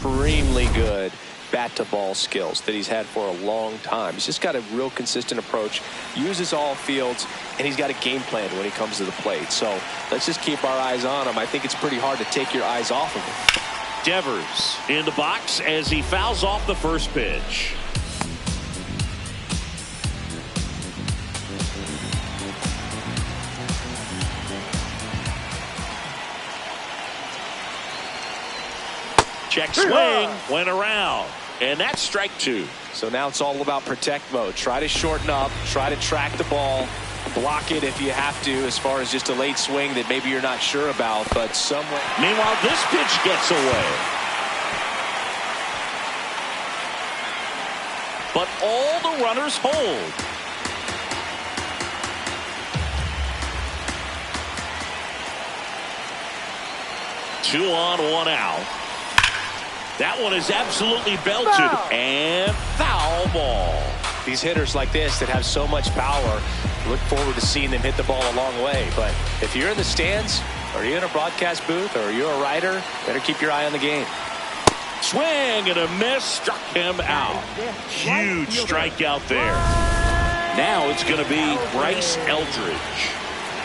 supremely good bat-to-ball skills that he's had for a long time. He's just got a real consistent approach, uses all fields, and he's got a game plan when he comes to the plate. So let's just keep our eyes on him. I think it's pretty hard to take your eyes off of him. Devers in the box as he fouls off the first pitch. Check swing, went around, and that's strike two. So now it's all about protect mode. Try to shorten up, try to track the ball, block it if you have to, as far as just a late swing that maybe you're not sure about, but somewhere. Meanwhile, this pitch gets away. But all the runners hold. Two on, one out. That one is absolutely belted. And foul ball. These hitters like this that have so much power, look forward to seeing them hit the ball a long way. But if you're in the stands, or you're in a broadcast booth, or you're a writer, better keep your eye on the game. Swing and a miss, struck him out. Huge strikeout there. Now it's going to be Bryce Eldridge.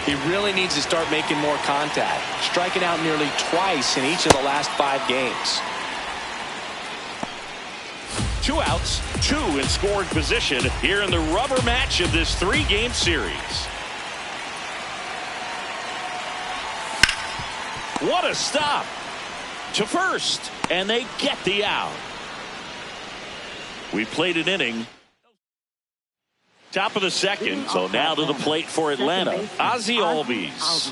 He really needs to start making more contact, striking out nearly twice in each of the last 5 games. 2 outs, 2 in scoring position here in the rubber match of this 3-game series. What a stop to first, and they get the out. We played an inning. Top of the second, so now to the plate for Atlanta, Ozzie Albies.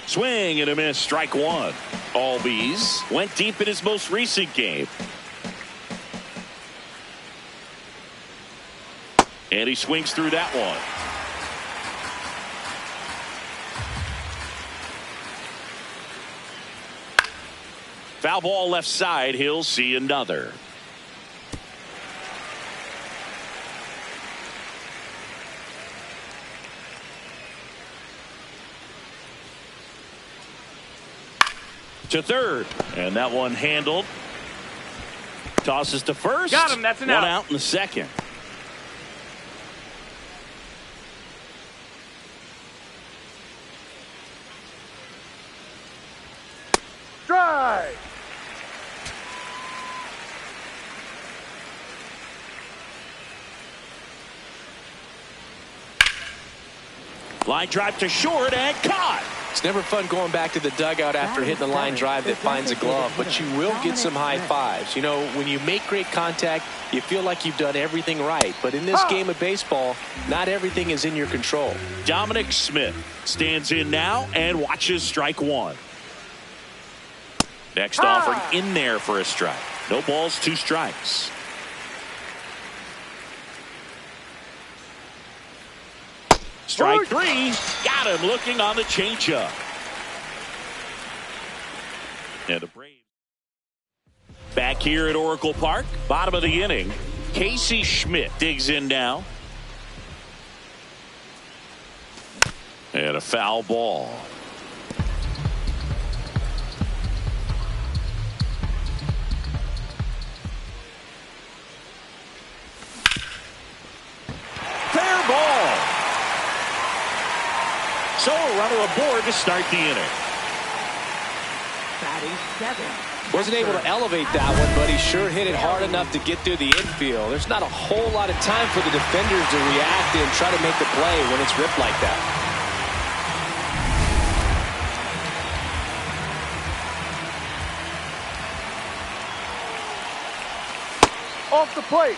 Swing and a miss, strike one. Albies went deep in his most recent game. And he swings through that one. Foul ball left side, he'll see another. To third, and that one handled. Tosses to first. Got him. That's an out. One out in the second. Strike. Line drive to short and caught. It's never fun going back to the dugout after hitting a line drive that finds a glove, but you will get some high fives. You know, when you make great contact, you feel like you've done everything right. But in this game of baseball, not everything is in your control. Dominic Smith stands in now and watches strike one. Next offering in there for a strike. No balls, 2 strikes. Strike 3. Got him looking on the changeup. And a Brave. Back here at Oracle Park, bottom of the inning. Casey Schmidt digs in now. And a foul ball. Fair ball. So a runner aboard to start the inning. Batting 7. Wasn't able to elevate that one, but he sure hit it hard enough to get through the infield. There's not a whole lot of time for the defenders to react and try to make the play when it's ripped like that. Off the plate.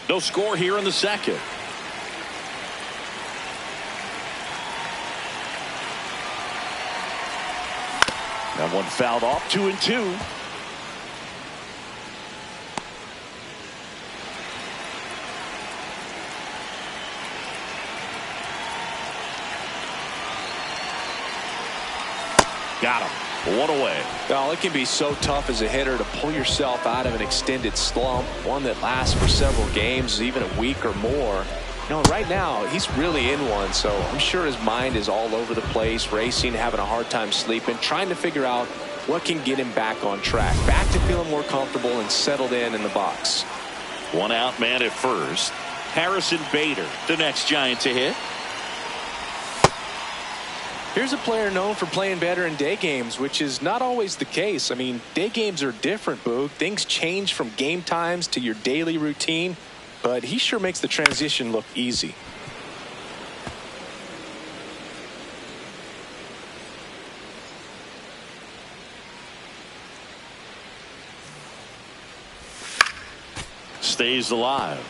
No score here in the second. That one fouled off. 2-2. Got him. One away. Well, it can be so tough as a hitter to pull yourself out of an extended slump, one that lasts for several games, even a week or more. Right now, he's really in one, so I'm sure his mind is all over the place, racing, having a hard time sleeping, trying to figure out what can get him back on track, back to feeling more comfortable and settled in the box. One out man at first. Harrison Bader, the next Giant to hit. Here's a player known for playing better in day games, which is not always the case. I mean, day games are different, Boog. Things change from game times to your daily routine, but he sure makes the transition look easy. Stays alive.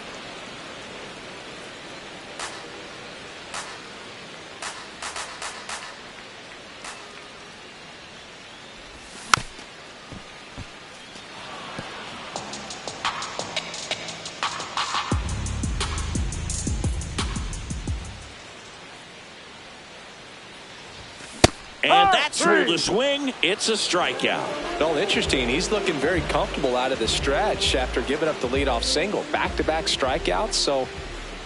And that's ruled a swing. It's a strikeout. Well, interesting. He's looking very comfortable out of the stretch after giving up the leadoff single. Back-to-back strikeouts, so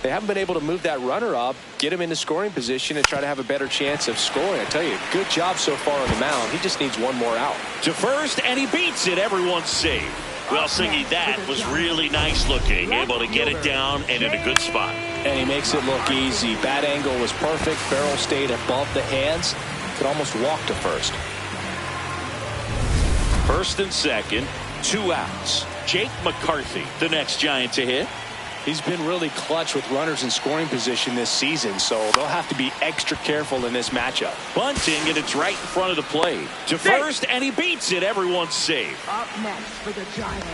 they haven't been able to move that runner up, get him into scoring position, and try to have a better chance of scoring. I tell you, good job so far on the mound. He just needs one more out. To first, and he beats it. Everyone's safe. Well, Singy, that was really nice looking. Able to get it down and in a good spot. And he makes it look easy. Bat angle was perfect. Barrel stayed above the hands. Could almost walk to first. First and second, 2 outs. Jake McCarthy, the next Giant to hit. He's been really clutch with runners in scoring position this season, so they'll have to be extra careful in this matchup. Bunting, and it's right in front of the plate. To first, and he beats it. Everyone's safe. Up next for the Giants.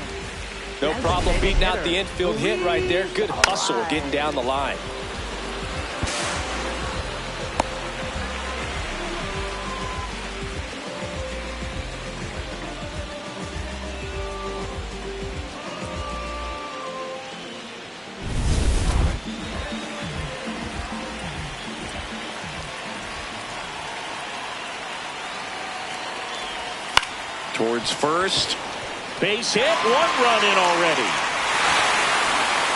No problem beating out the infield hit right there. Good hustle getting down the line. Towards first. Base hit. 1 run in already.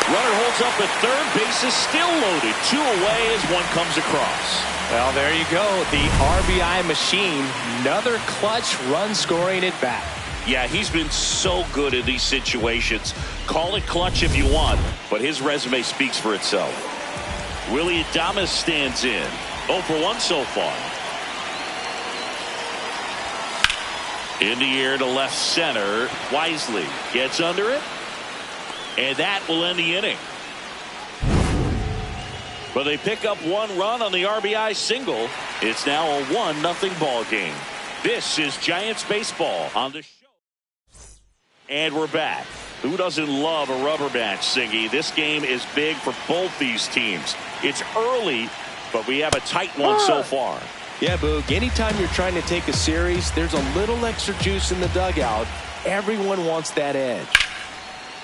Runner holds up at third. Base is still loaded. 2 away as one comes across. Well, there you go. The RBI machine. Another clutch run scoring at bat. Yeah, he's been so good in these situations. Call it clutch if you want, but his resume speaks for itself. Willie Adames stands in. 0 for 1 so far. In the air to left center. Wisely gets under it. And that will end the inning. But they pick up 1 run on the RBI single. It's now a 1-0 ball game. This is Giants baseball on the show. And we're back. Who doesn't love a rubber match, Singy? This game is big for both these teams. It's early, but we have a tight one so far. Yeah, Boog, anytime you're trying to take a series, there's a little extra juice in the dugout. Everyone wants that edge.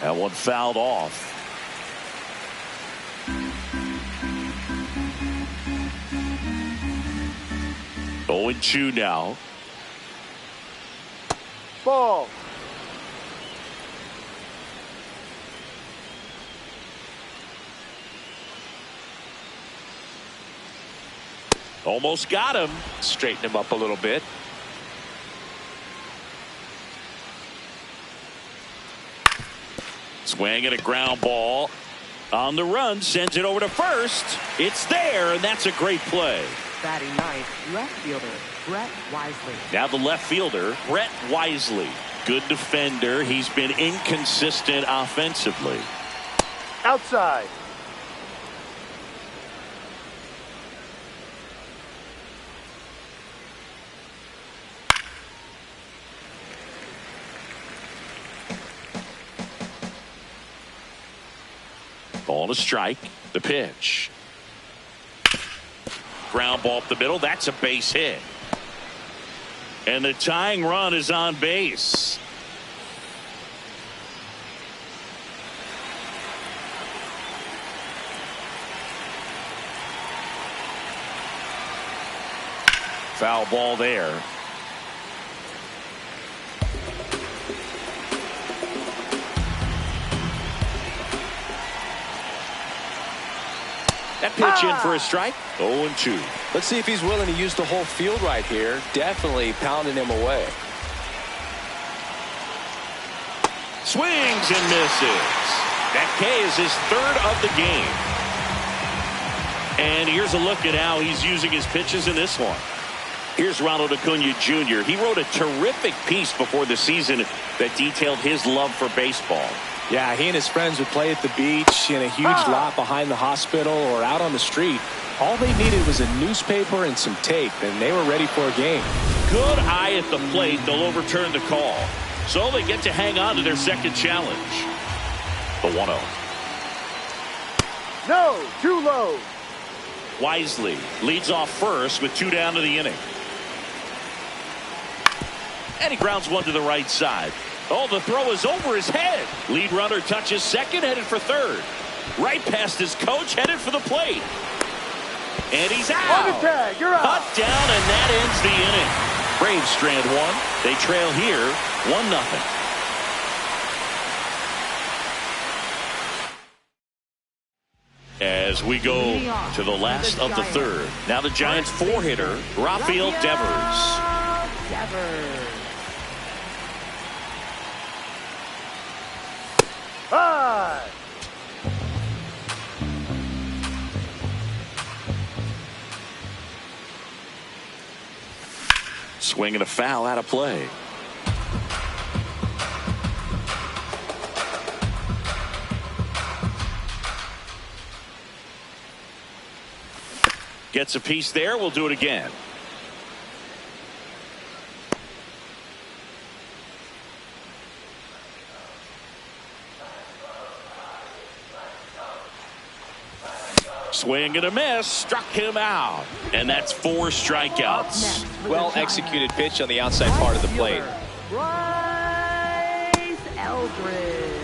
That one fouled off. Oh, and 2 now. Ball. Almost got him. Straighten him up a little bit. Swing and a ground ball. On the run, sends it over to first. It's there, and that's a great play. Batting ninth, left fielder, Brett Wisely. Now the left fielder, Brett Wisely. Good defender. He's been inconsistent offensively. Outside. Ball to strike. The pitch. Ground ball up the middle. That's a base hit. And the tying run is on base. Foul ball there. That pitch in for a strike. 0-2. Let's see if he's willing to use the whole field right here. Definitely pounding him away. Swings and misses. That K is his third of the game. And here's a look at how he's using his pitches in this one. Here's Ronald Acuna Jr. He wrote a terrific piece before the season that detailed his love for baseball. Yeah, he and his friends would play at the beach, in a huge lot behind the hospital, or out on the street. All they needed was a newspaper and some tape, and they were ready for a game. Good eye at the plate. They'll overturn the call. So they get to hang on to their second challenge. The 1-0. No, too low. Wisely leads off first with 2 down to the inning. And he grounds one to the right side. Oh, the throw is over his head. Lead runner touches second, headed for third. Right past his coach, headed for the plate. And he's out. On the tag, you're out. Cut down, and that ends the inning. Braves strand one. They trail here 1-0. As we go to the last of the third. Now the Giants' 4-hitter, Rafael Devers. High. Swing and a foul out of play. Gets a piece there. We'll do it again. Swing and a miss. Struck him out. And that's 4 strikeouts. Well executed pitch on the outside part of the plate. Bryce Eldridge.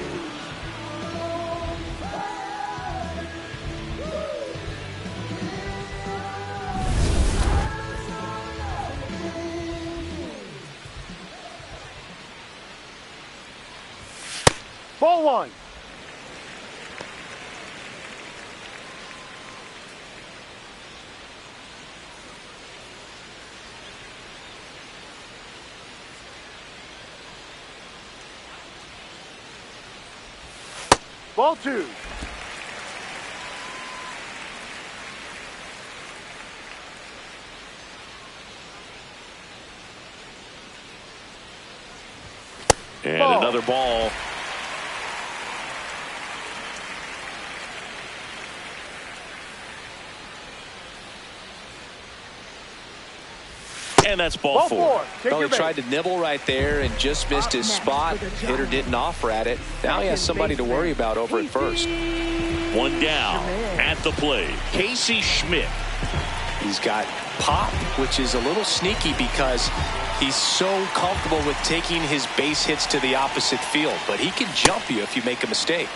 Ball 1. Ball 2. And another ball. And that's ball 4. Well, he tried to nibble right there and just missed his spot. Hitter didn't offer at it. Now he has somebody to worry about over at first. 1 down at the plate. Casey Schmidt. He's got pop, which is a little sneaky because he's so comfortable with taking his base hits to the opposite field. But he can jump you if you make a mistake.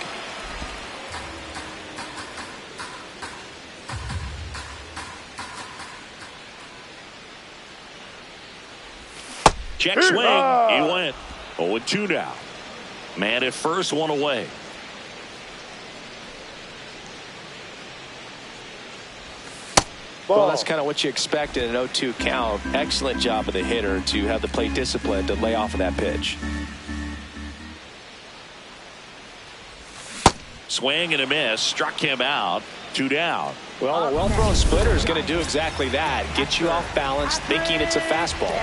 Check swing. He went 0-2 now. Man at first, 1 away. Well, that's kind of what you expect in an 0-2 count. Excellent job of the hitter to have the plate discipline to lay off of that pitch. Swing and a miss. Struck him out. 2 down. Well, a well-thrown splitter is going to do exactly that. Get you off balance, thinking it's a fastball.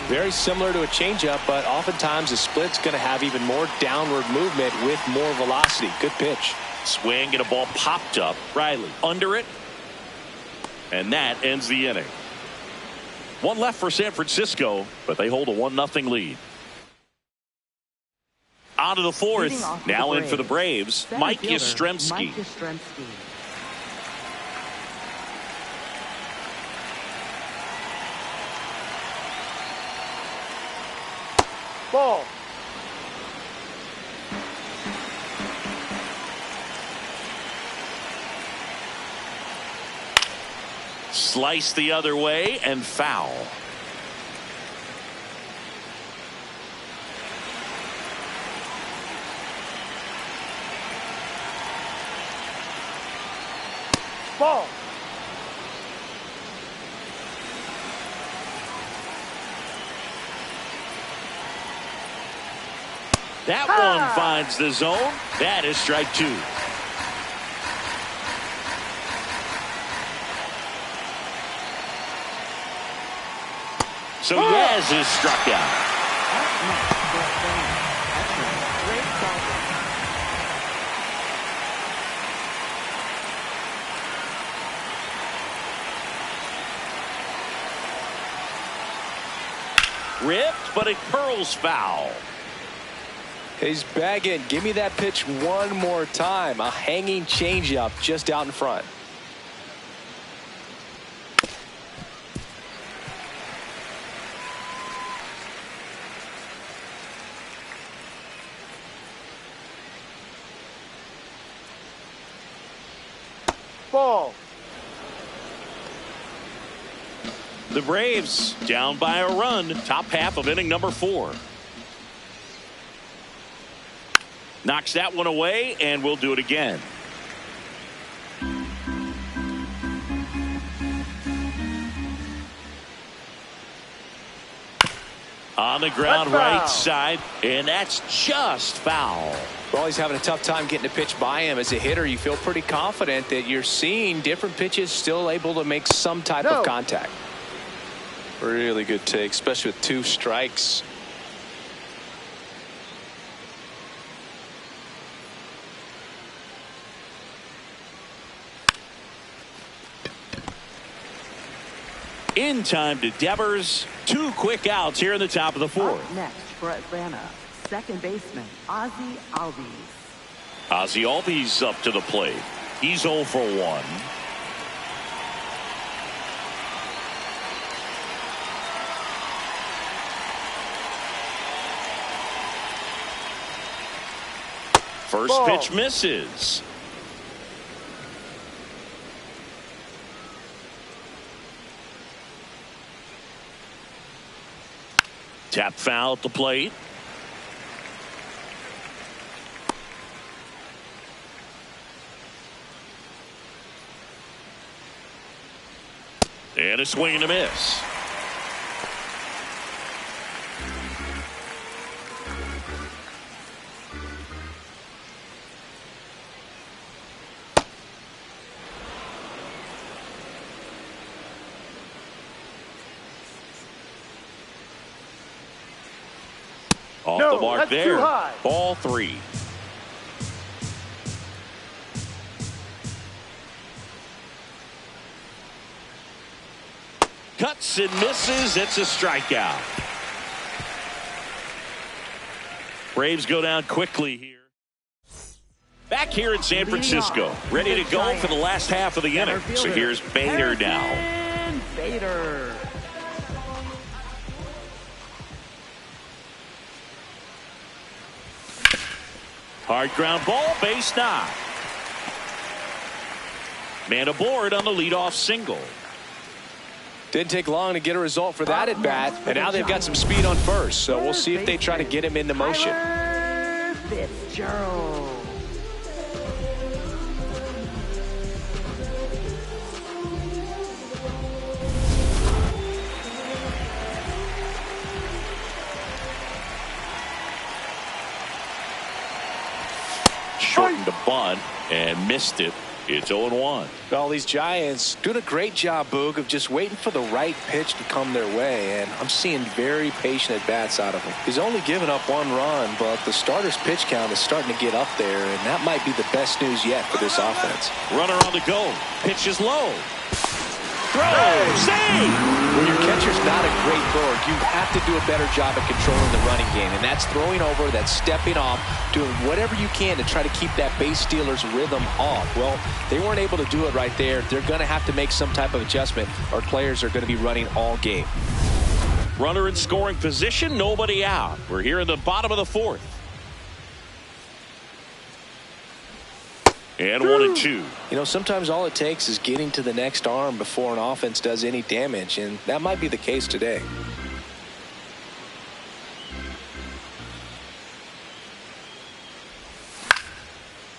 Very similar to a changeup, but oftentimes a split's going to have even more downward movement with more velocity. Good pitch. Swing and a ball popped up. Riley under it. And that ends the inning. 1 left for San Francisco, but they hold a 1-0 lead. On to the 4th. Now in for the Braves, Mike Yastrzemski. Ball. Slice the other way and foul. Ball. That one finds the zone. That is strike two. So Yaz is struck out. Ripped, but it curls foul. He's bagging. Give me that pitch one more time. A hanging changeup just out in front. Ball. The Braves down by a run. Top half of inning number 4. Knocks that one away, and we'll do it again. On the ground, right side, and that's just foul. Well, he's having a tough time getting a pitch by him. As a hitter, you feel pretty confident that you're seeing different pitches still able to make some type of contact. Really good take, especially with 2 strikes. In time to Devers. 2 quick outs here in the top of the 4th. Up next for Atlanta, second baseman Ozzie Albies. Ozzie Albies up to the plate. He's 0 for 1. First pitch misses. Tap foul at the plate. And a swing and a miss. Off the mark there. Ball 3. Cuts and misses. It's a strikeout. Braves go down quickly here. Back here in San Francisco, ready to go for the last half of the inning. So here's Bader now. Bader. Hard ground ball, base knock. Man aboard on the leadoff single. Didn't take long to get a result for that at bat, and now they've got some speed on first, so we'll see if they try to get him into motion. Fitzgerald. Shortened the bunt and missed it. It's 0-1. Well, these Giants doing a great job, Boog, of just waiting for the right pitch to come their way, and I'm seeing very patient at-bats out of him. He's only given up 1 run, but the starter's pitch count is starting to get up there, and that might be the best news yet for this offense. Runner on the go. Pitch is low. Throw. Save. When your catcher's not a great thrower, you have to do a better job of controlling the running game, and that's throwing over, that's stepping off, doing whatever you can to try to keep that base stealer's rhythm off. Well, they weren't able to do it right there. They're going to have to make some type of adjustment, or players are going to be running all game. Runner in scoring position, nobody out. We're here in the bottom of the fourth. And 1-2. You know, sometimes all it takes is getting to the next arm before an offense does any damage, and that might be the case today.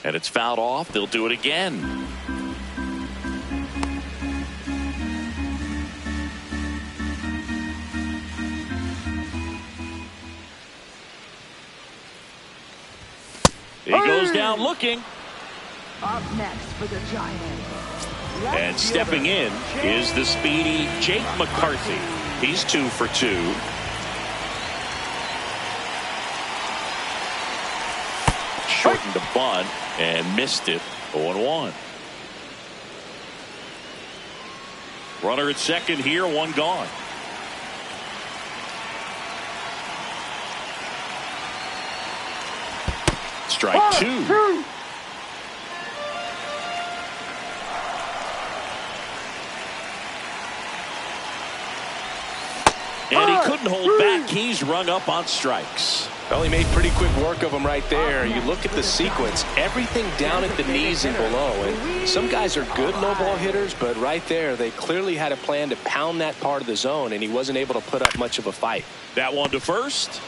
And it's fouled off. They'll do it again. He goes down looking. Up next for the Giants. And stepping in is the speedy Jake McCarthy. He's 2 for 2. Shortened the bunt and missed it. 0-1. Runner at second here, one gone. Strike 2. And he couldn't hold back. He's rung up on strikes. Well, he made pretty quick work of him right there. You look at the sequence, everything down at the knees and below. And some guys are good low ball hitters, but right there, they clearly had a plan to pound that part of the zone, and he wasn't able to put up much of a fight. That one to first.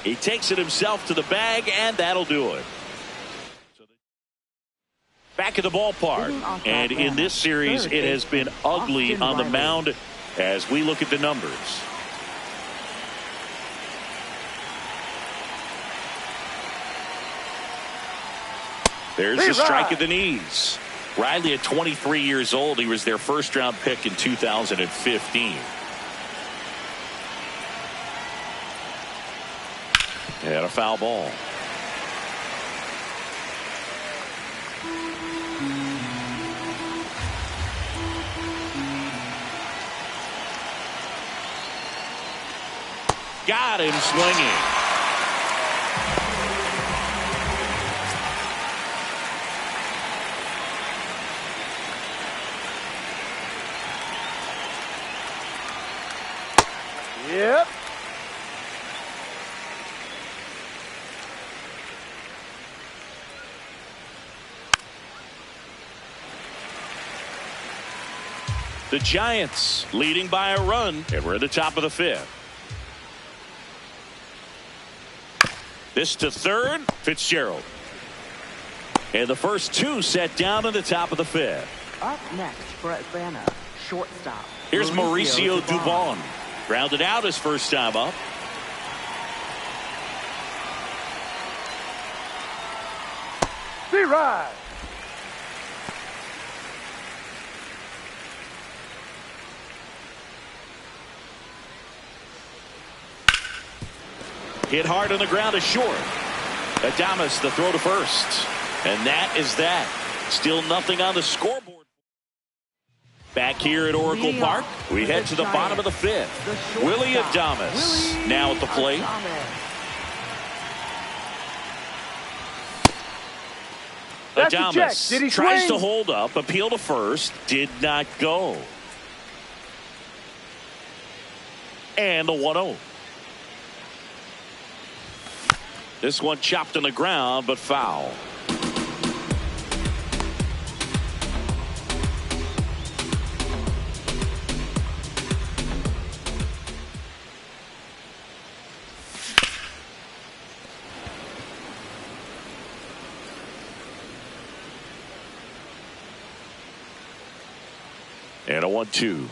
He takes it himself to the bag, and that'll do it. Back at the ballpark. And in this series, it has been ugly on the mound as we look at the numbers. There's the strike at the knees. Riley at 23 years old. He was their first round pick in 2015. And a foul ball. Got him swinging. Yep. The Giants leading by a run, and we're at the top of the fifth. This to third, Fitzgerald. And the first two set down in the top of the fifth. Up next for Atlanta, shortstop. Here's Mauricio Dubon. Grounded out his first time up. B-Ride. Hit hard on the ground is short. Adames the throw to first. And that is that. Still nothing on the scoreboard. Back here at Oracle Park, we head to the bottom of the fifth. Willie Adames now at the plate. Adames tries to hold up, appeal to first, did not go. And the 1-0. This one chopped on the ground, but foul. And a 1-2.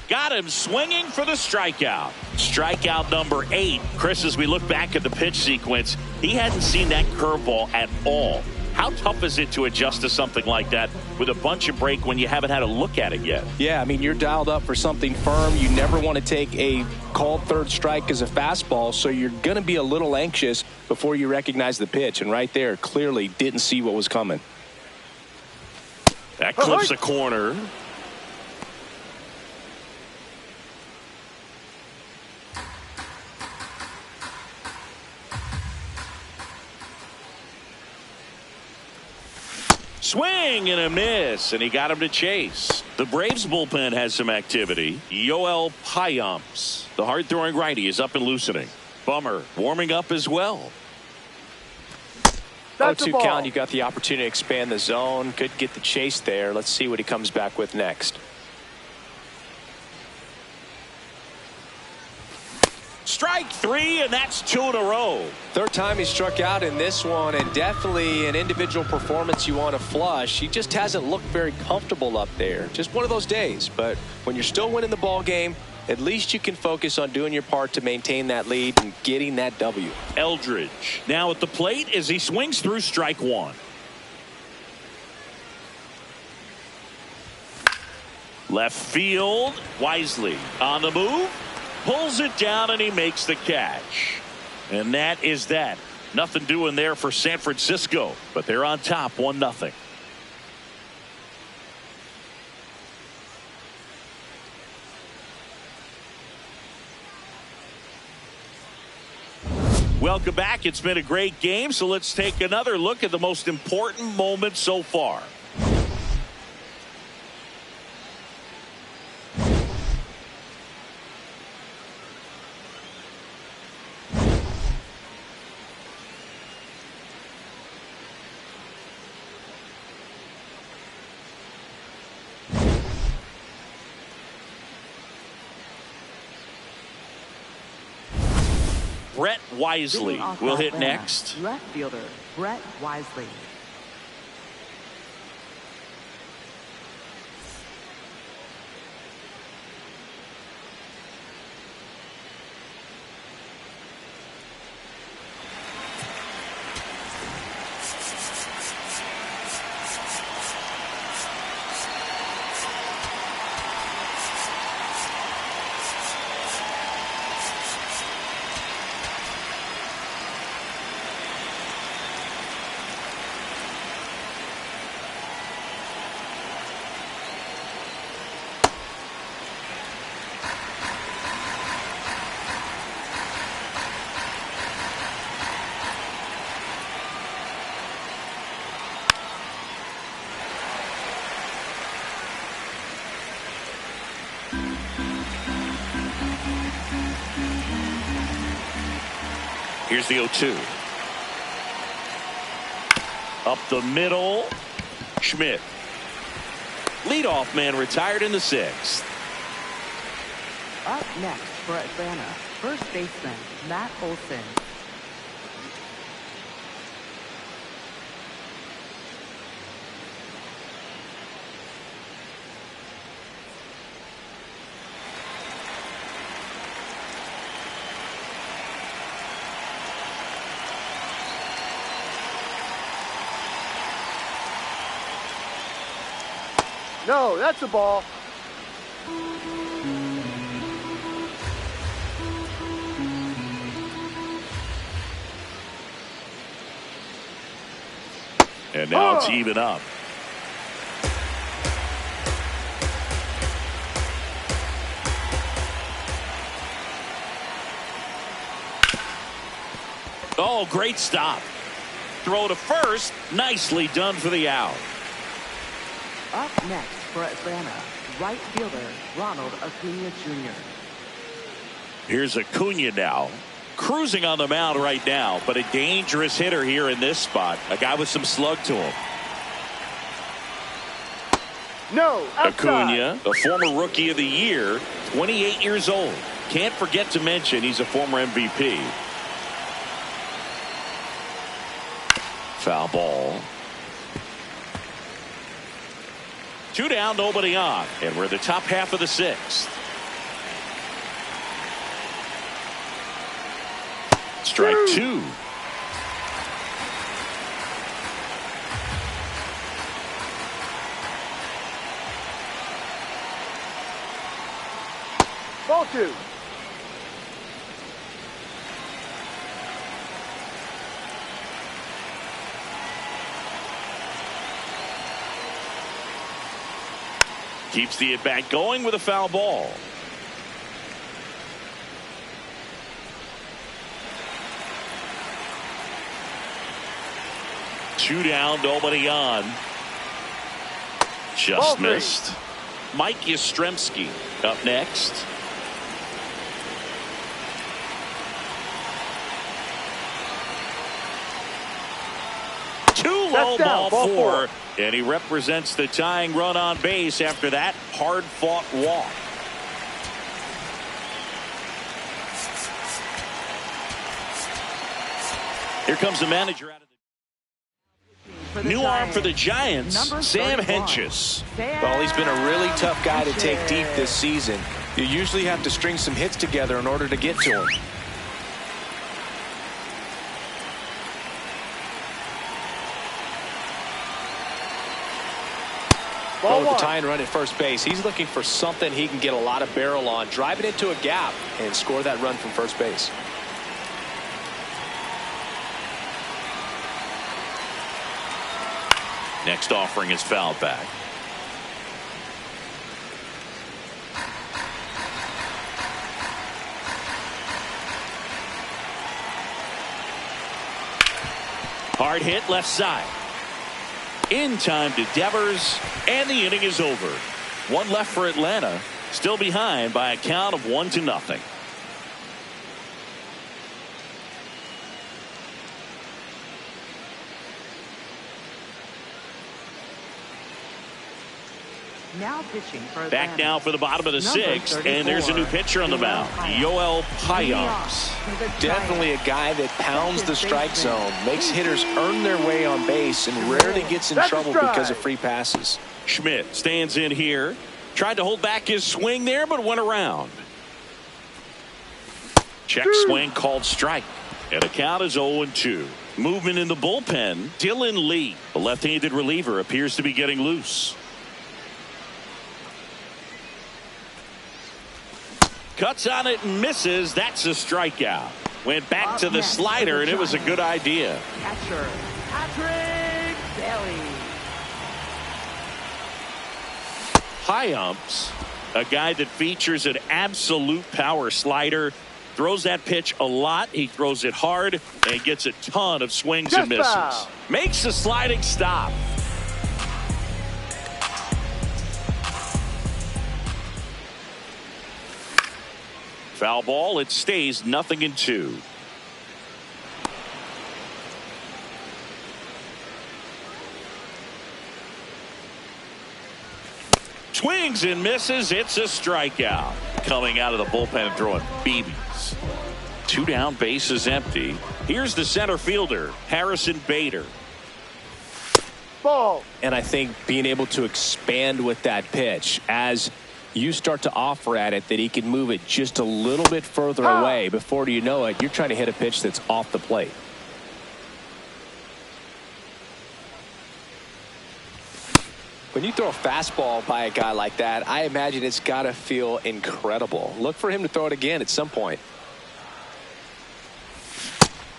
Got him swinging for the strikeout. Strikeout number 8. Chris, as we look back at the pitch sequence, he hadn't seen that curveball at all. How tough is it to adjust to something like that with a bunch of break when you haven't had a look at it yet? Yeah, I mean, you're dialed up for something firm. You never want to take a called third strike as a fastball, so you're going to be a little anxious before you recognize the pitch. And right there, clearly didn't see what was coming. That clips a corner. Swing and a miss, and he got him to chase. The Braves bullpen has some activity. Yoel Payamps, the hard-throwing righty, is up and loosening. Bummer warming up as well. That's 0-2 count. You got the opportunity to expand the zone. Could get the chase there. Let's see what he comes back with next. Strike three, and that's 2 in a row. Third time he struck out in this one, and definitely an individual performance you want to flush. He just hasn't looked very comfortable up there. Just one of those days. But when you're still winning the ball game, at least you can focus on doing your part to maintain that lead and getting that W. Eldridge now at the plate as he swings through strike one. Left field, Wisely on the move. Pulls it down and he makes the catch. And that is that. Nothing doing there for San Francisco, but they're on top 1-0. Welcome back. It's been a great game, so let's take another look at the most important moment so far. Brett Wisely will hit next. Left fielder, Brett Wisely. Here's the 0-2. Up the middle, Schmidt. Leadoff man retired in the 6th. Up next for Atlanta, first baseman Matt Olson. No, that's a ball. And now it's even up. Oh, great stop. Throw to first. Nicely done for the out. Up next for Atlanta, right fielder Ronald Acuna Jr. Here's Acuna now. Cruising on the mound right now, but a dangerous hitter here in this spot. A guy with some slug to him. No, outside. Acuna, a former rookie of the year, 28 years old. Can't forget to mention he's a former MVP. Foul ball. 2 down, nobody on, and we're in the top half of the 6th. Strike 2. Ball 2. Keeps the at-bat going with a foul ball. Two down, nobody on. Just missed. Mike Yastrzemski up next. Too low, ball four. And he represents the tying run on base after that hard-fought walk. Here comes the manager out of the new arm for the Giants, Sam Hentges. Well, he's been a really tough guy to take deep this season. You usually have to string some hits together in order to get to him. Well, with the tying run at first base, he's looking for something he can get a lot of barrel on, drive it into a gap, and score that run from first base. Next offering is fouled back. Hard hit left side. In time to Devers, and the inning is over. One left for Atlanta, still behind by a count of 1-0. Now pitching for back now for the bottom of the sixth, and there's a new pitcher on the mound, Yoel Payamps. Definitely a guy that pounds the strike zone, makes hitters earn their way on base, and rarely gets in trouble because of free passes. Schmidt stands in here, tried to hold back his swing there, but went around. Check swing called strike, and the count is 0-2. Movement in the bullpen. Dylan Lee, the left-handed reliever, appears to be getting loose. Cuts on it and misses. That's a strikeout. Went back to the slider, and it was a good idea. Catcher Patrick Bailey. Payamps, a guy that features an absolute power slider, throws that pitch a lot. He throws it hard and gets a ton of swings and misses. Makes a sliding stop. Foul ball. It stays 0-2. Swings and misses. It's a strikeout. Coming out of the bullpen and throwing BBs. 2 down, bases empty. Here's the center fielder, Harrison Bader. Ball. And I think being able to expand with that pitch as you start to offer at it that he can move it just a little bit further away. Before you know it, you're trying to hit a pitch that's off the plate. When you throw a fastball by a guy like that, I imagine it's got to feel incredible. Look for him to throw it again at some point.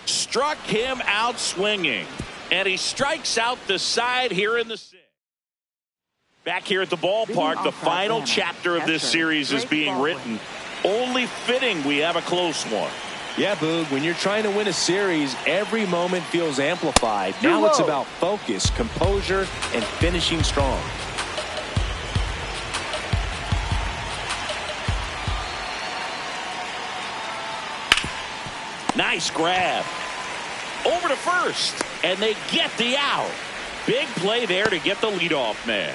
Struck him out swinging, and he strikes out the side here in the sixth. Back here at the ballpark, the final chapter of this series is being written. Only fitting we have a close one. Yeah, Boog, when you're trying to win a series, every moment feels amplified. Now it's about focus, composure, and finishing strong. Nice grab. Over to first, and they get the out. Big play there to get the leadoff man.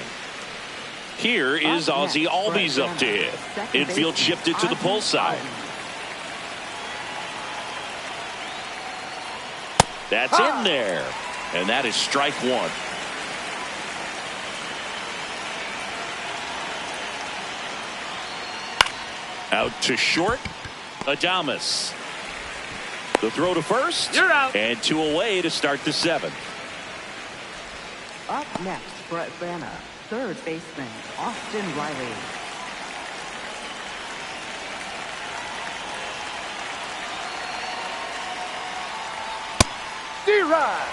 Here is Ozzie Albies up to hit. Infield shifted to the pull side. That's in there. And that is strike one. Out to short. Adames. The throw to first. You're out. And 2 away to start the 7th. Up next for Atlanta, third baseman Austin Riley. D-Rod.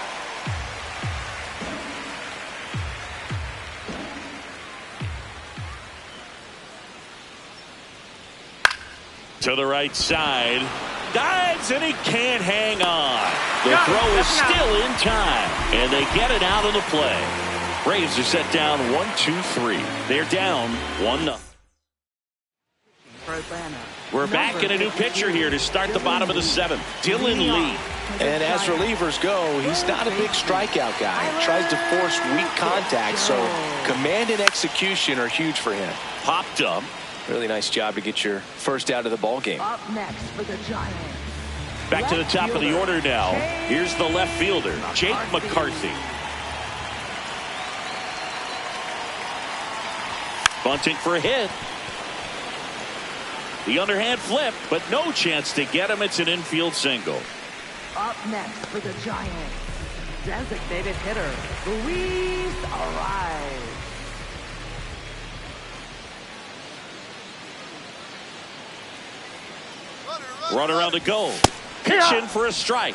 To the right side. Dives, and he can't hang on. The throw is still in time, and they get it out of the play. Braves are set down 1-2-3. They're down 1-0. For Atlanta. We're back in a new pitcher here to start the bottom of the seventh. Dylan Lee. And as relievers go, he's not a big strikeout guy. He tries to force weak contact, so command and execution are huge for him. Popped up. Really nice job to get your first out of the ball game. Up next for the Giants. Back to the top of the order now. Here's the left fielder, Jake McCarthy. Bunting for a hit. The underhand flip, but no chance to get him. It's an infield single. Up next for the Giants, designated hitter, Luis Ariz. Run around to go. Pitching for a strike.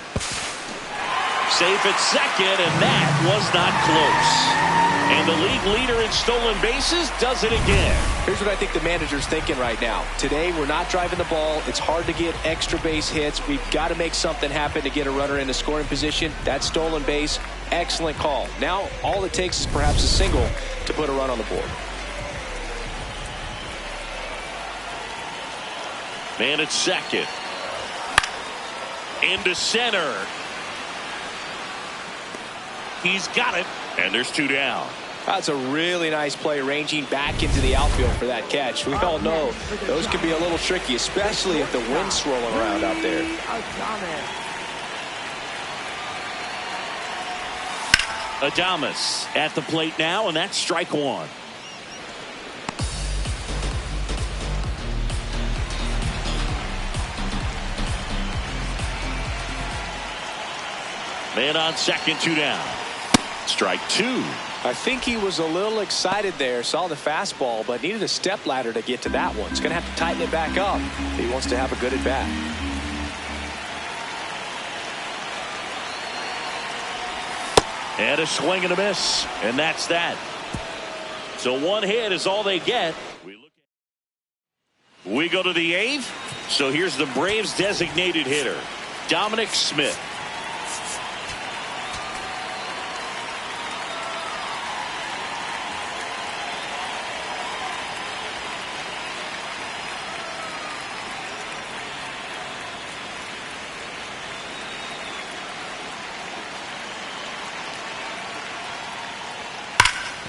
Safe at second, and that was not close. And the league leader in stolen bases does it again. Here's what I think the manager's thinking right now. Today, we're not driving the ball. It's hard to get extra base hits. We've got to make something happen to get a runner into scoring position. That stolen base, excellent call. Now, all it takes is perhaps a single to put a run on the board. Man at second. Into center. He's got it. And there's two down. That's a really nice play, ranging back into the outfield for that catch. We all know those can be a little tricky, especially if the wind's swirling around out there. Adames at the plate now, and that's strike one. Man on second, two down. Strike two. I think he was a little excited there, saw the fastball, but needed a step ladder to get to that one. He's going to have to tighten it back up if he wants to have a good at bat. And a swing and a miss, and that's that. So one hit is all they get. We go to the eighth. So here's the Braves designated hitter, Dominic Smith.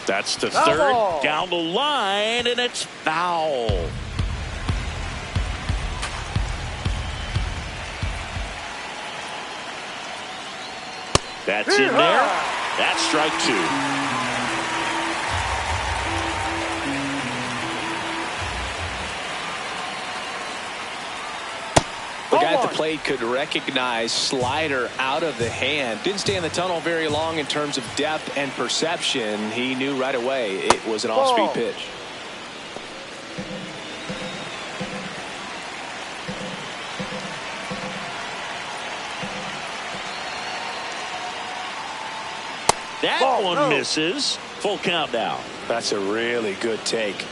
That's the third, down the line, and it's foul. That's in there. That's strike two. The guy at the plate could recognize slider out of the hand. Didn't stay in the tunnel very long in terms of depth and perception. He knew right away it was an off-speed pitch. That one misses. Full count now. That's a really good take.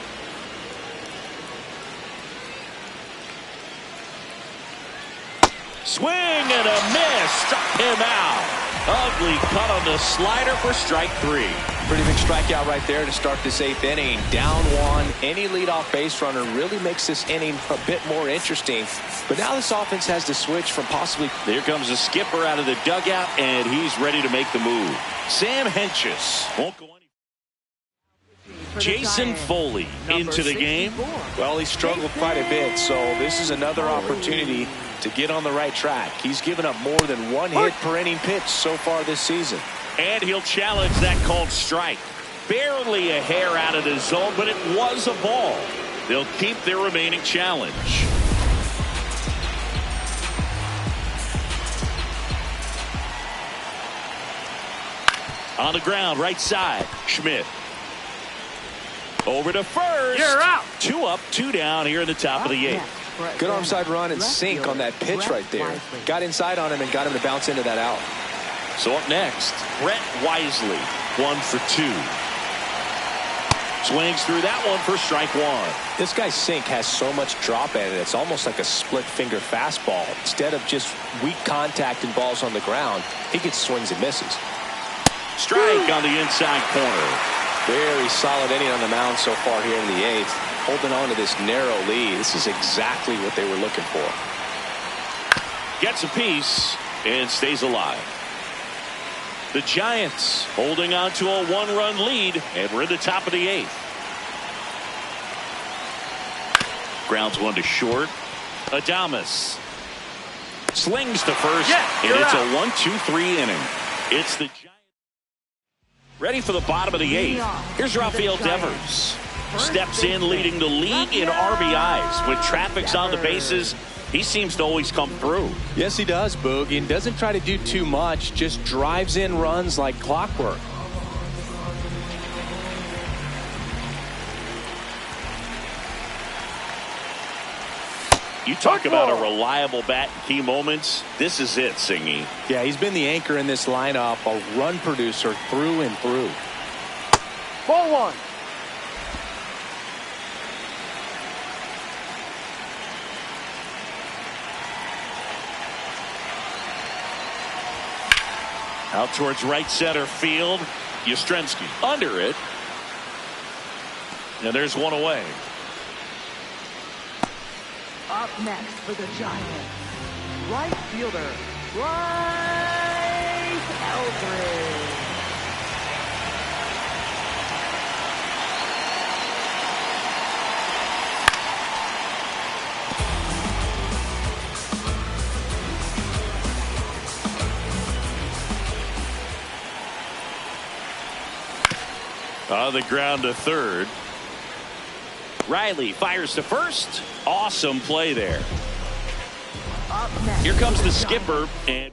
Swing and a miss. Struck him out. Ugly cut on the slider for strike three. Pretty big strikeout right there to start this eighth inning. Down one. Any leadoff base runner really makes this inning a bit more interesting. But now this offense has to switch from possibly. There comes the skipper out of the dugout, and he's ready to make the move. Sam Hentges won't go any. Jason Foley into the game. Well, he struggled quite a bit, so this is another opportunity to get on the right track. He's given up more than one hit per inning pitch so far this season. And he'll challenge that called strike. Barely a hair out of the zone, but it was a ball. They'll keep their remaining challenge. On the ground, right side, Schmidt. Over to first. You're out. 2 up, 2 down here in the top of the eighth. Good arm side run and sink on that pitch right there. Got inside on him and got him to bounce into that out. So up next, Brett Wisely, 1 for 2. Swings through that one for strike one. This guy's sink has so much drop in it. It's almost like a split finger fastball. Instead of just weak contact and balls on the ground, he gets swings and misses. Strike on the inside corner. Very solid inning on the mound so far here in the 8th. Holding on to this narrow lead. This is exactly what they were looking for. Gets a piece and stays alive. The Giants holding on to a 1-run lead, and we're in the top of the 8th. Grounds one to short. Adames slings to first, and it's a 1-2-3 inning. It's the Giants ready for the bottom of the 8th. Here's Rafael Devers. Steps in, leading the league in RBIs. When traffic's on the bases, he seems to always come through. Yes, he does, Boog. And doesn't try to do too much. Just drives in runs like clockwork. You talk about a reliable bat in key moments. This is it, Singy. Yeah, he's been the anchor in this lineup, a run producer through and through. Ball 1. Out towards right center field. Yastrzemski under it. And there's one away. Up next for the Giants, right fielder, Bryce Eldridge. On the ground to third. Riley fires to first. Awesome play there. Here comes the skipper, and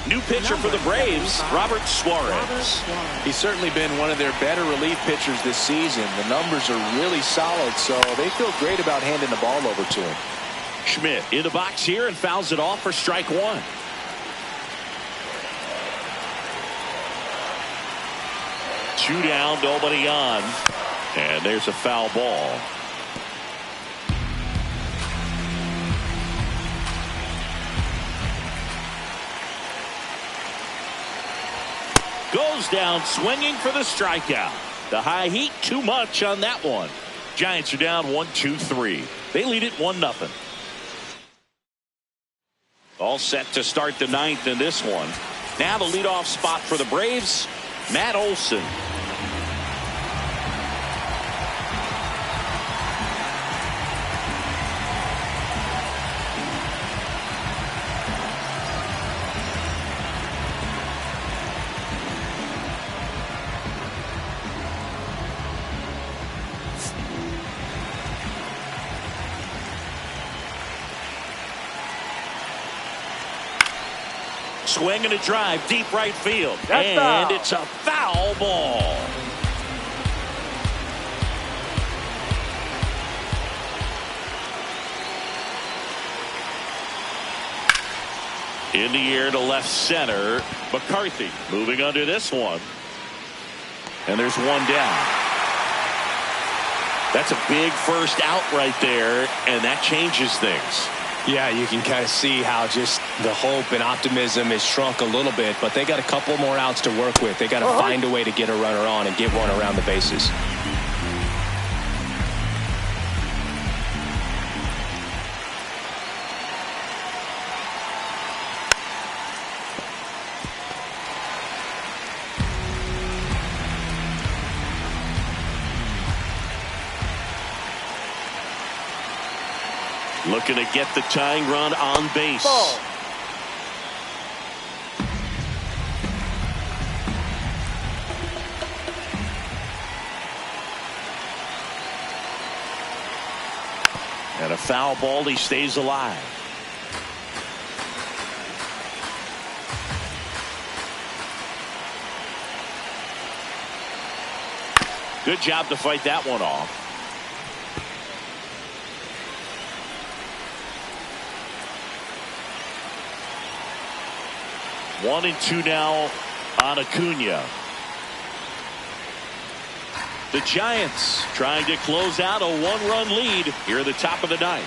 new pitcher for the Braves, Robert Suarez. He's certainly been one of their better relief pitchers this season. The numbers are really solid, so they feel great about handing the ball over to him. Schmidt in the box here and fouls it off for strike one. Two down, nobody on. And there's a foul ball. Goes down swinging for the strikeout. The high heat, too much on that one. Giants are down 1-2-3. They lead it 1-0. All set to start the 9th in this one. Now the leadoff spot for the Braves, Matt Olson. Swing and a drive, deep right field. That's foul. And it's a foul ball. In the air to left center. McCarthy moving under this one. And there's one down. That's a big first out right there, and that changes things. Yeah, you can kind of see how just the hope and optimism has shrunk a little bit, but they got a couple more outs to work with. They got to find a way to get a runner on and get one around the bases. Looking to get the tying run on base. Ball. And a foul ball, he stays alive. Good job to fight that one off. One and two now on Acuna. The Giants trying to close out a one-run lead here at the top of the 9th.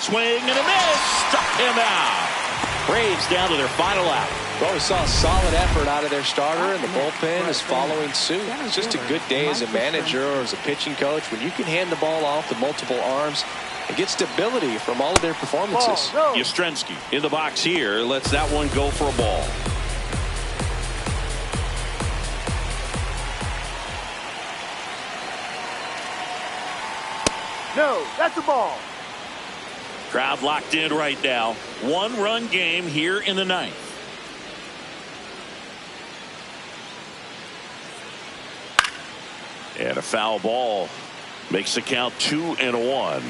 Swing and a miss. Struck him out. Braves down to their final out. Well, we saw a solid effort out of their starter, and the bullpen is following suit. It's just a good day as a manager or as a pitching coach when you can hand the ball off to multiple arms and get stability from all of their performances. Yastrzemski in the box here lets that one go for a ball. No, that's a ball. Crowd locked in right now. 1-run game here in the ninth. And a foul ball makes the count 2-1.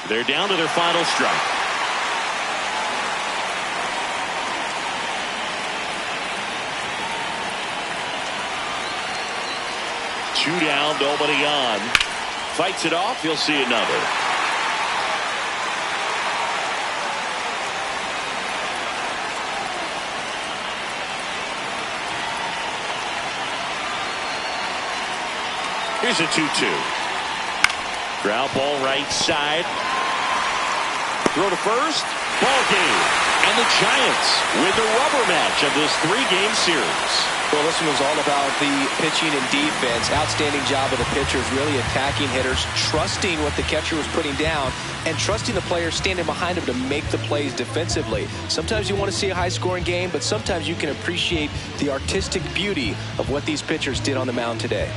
They're down to their final strike. Two down, nobody on. Fights it off. You'll see another. Here's a 2-2. Ground ball right side. Throw to first. Ball game. And the Giants win the rubber match of this 3-game series. Well, this one was all about the pitching and defense. Outstanding job of the pitchers, really attacking hitters, trusting what the catcher was putting down, and trusting the players standing behind him to make the plays defensively. Sometimes you want to see a high-scoring game, but sometimes you can appreciate the artistic beauty of what these pitchers did on the mound today.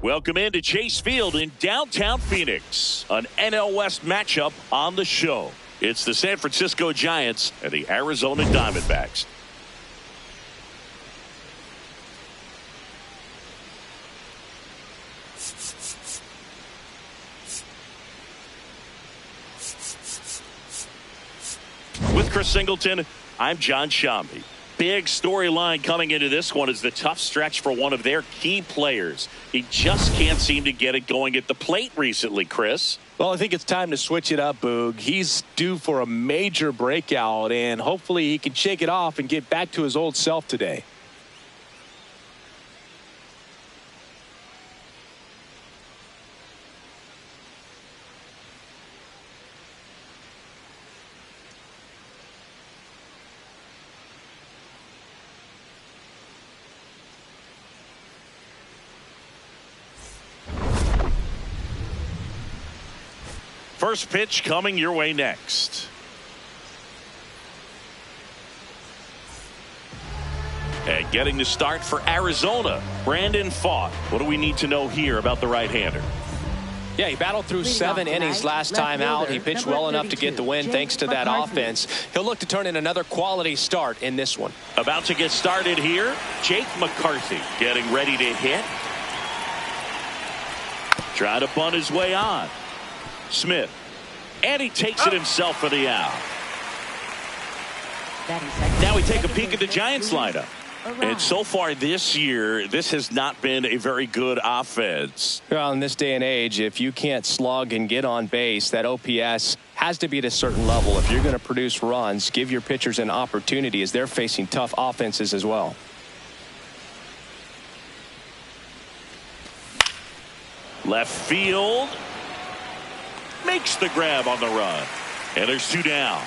Welcome into Chase Field in downtown Phoenix. An NL West matchup on the show. It's the San Francisco Giants and the Arizona Diamondbacks. With Chris Singleton, I'm John Shambi. Big storyline coming into this one is the tough stretch for one of their key players. He just can't seem to get it going at the plate recently, Chris. Well, I think it's time to switch it up, Boog. He's due for a major breakout, and hopefully he can shake it off and get back to his old self today. First pitch coming your way next. And getting the start for Arizona, Brandon Pfaadt. What do we need to know here about the right-hander? Yeah, he battled through 7 innings last time out. He pitched well enough to get the win thanks to that offense. He'll look to turn in another quality start in this one. About to get started here, Jake McCarthy getting ready to hit. Trying to bunt his way on. Smith. And he takes it himself for the out. Now we take a peek at the Giants lineup. And so far this year, this has not been a very good offense. Well, in this day and age, if you can't slug and get on base, that OPS has to be at a certain level. If you're going to produce runs, give your pitchers an opportunity as they're facing tough offenses as well. Left field. Makes the grab on the run. And there's 2 down.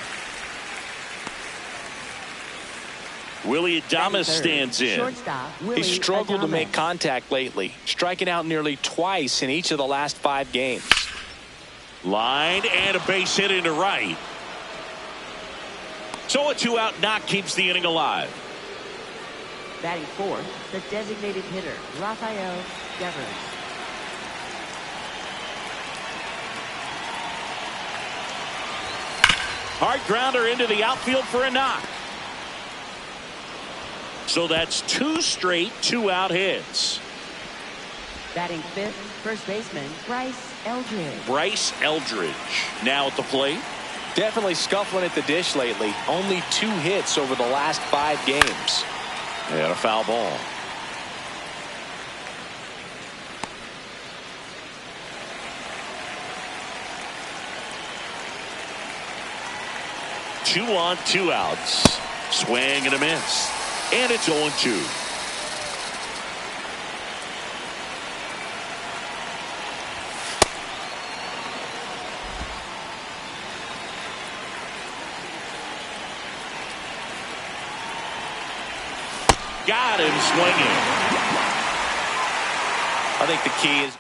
Willie Adames stands in. He's struggled to make contact lately, striking out nearly twice in each of the last 5 games. Line and a base hit into right. So a 2-out knock keeps the inning alive. Batting fourth, the designated hitter, Rafael Devers. Hard grounder into the outfield for a knock. So that's 2 straight 2-out hits. Batting fifth, first baseman Bryce Eldridge. Bryce Eldridge now at the plate. Definitely scuffling at the dish lately. Only 2 hits over the last 5 games. And a foul ball. Two on, 2 outs. Swing and a miss. And it's 0-2. Got him swinging. I think the key is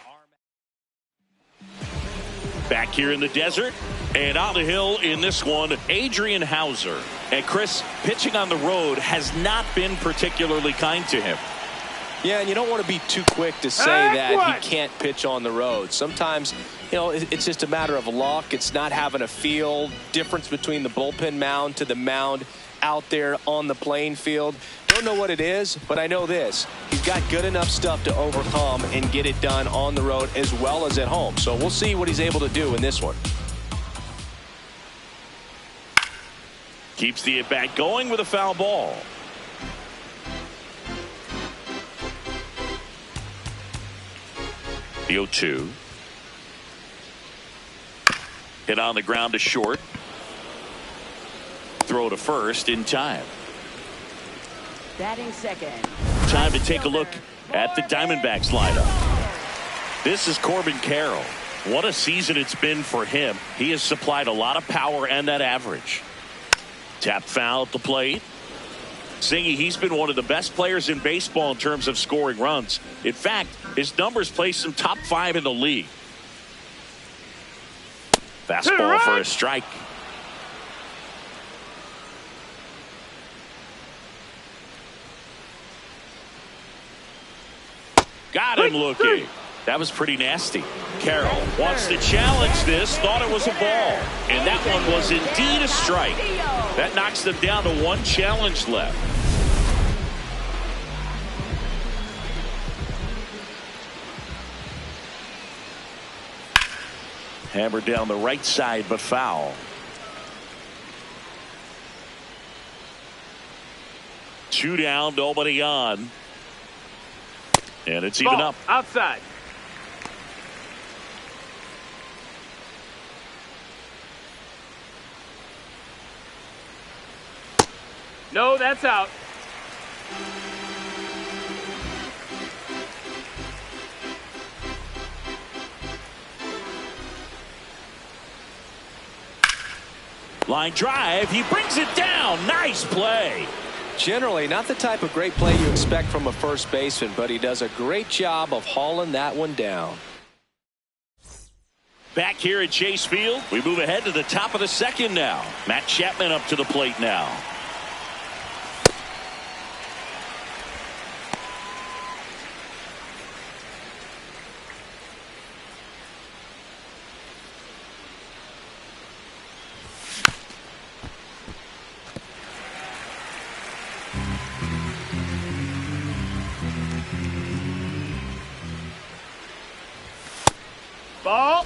back here in the desert. And on the hill in this one, Adrian Hauser. And Chris, pitching on the road has not been particularly kind to him. Yeah, and you don't want to be too quick to say that he can't pitch on the road. Sometimes, you know, it's just a matter of luck. It's not having a feel. Difference between the bullpen mound to the mound out there on the playing field. Don't know what it is, but I know this. He's got good enough stuff to overcome and get it done on the road as well as at home. So we'll see what he's able to do in this one. Keeps the at-bat going with a foul ball. The 0-2. Hit on the ground to short. Throw to first in time. Batting second. Time to take a look at the Diamondbacks lineup. This is Corbin Carroll. What a season it's been for him. He has supplied a lot of power and that average. Tap foul at the plate. Singy, he's been one of the best players in baseball in terms of scoring runs. In fact, his numbers place him top 5 in the league. Fastball for a strike. Got him looking. That was pretty nasty. Carroll wants to challenge this, thought it was a ball. And that one was indeed a strike. That knocks them down to 1 challenge left. Hammered down the right side, but foul. 2 down, nobody on. And it's even up. Outside. No, that's out. Line drive. He brings it down. Nice play. Generally not the type of great play you expect from a first baseman, but he does a great job of hauling that one down. Back here at Chase Field, we move ahead to the top of the second now. Matt Chapman up to the plate now. Ball.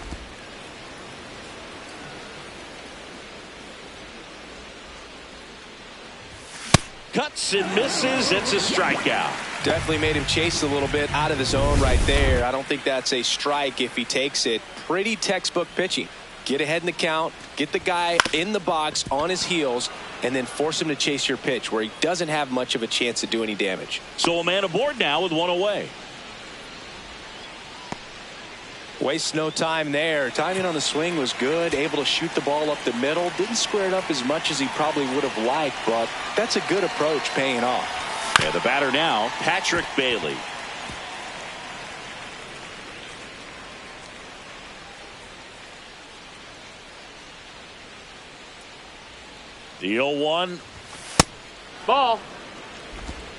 Cuts and misses. It's a strikeout. Definitely made him chase a little bit out of the zone right there. I don't think that's a strike if he takes it. Pretty textbook pitching. Get ahead in the count, get the guy in the box on his heels, and then force him to chase your pitch where he doesn't have much of a chance to do any damage. So a man aboard now with 1 away. Wastes no time there. Timing on the swing was good. Able to shoot the ball up the middle. Didn't square it up as much as he probably would have liked, but that's a good approach paying off. Yeah, the batter now, Patrick Bailey. The 0-1. Ball.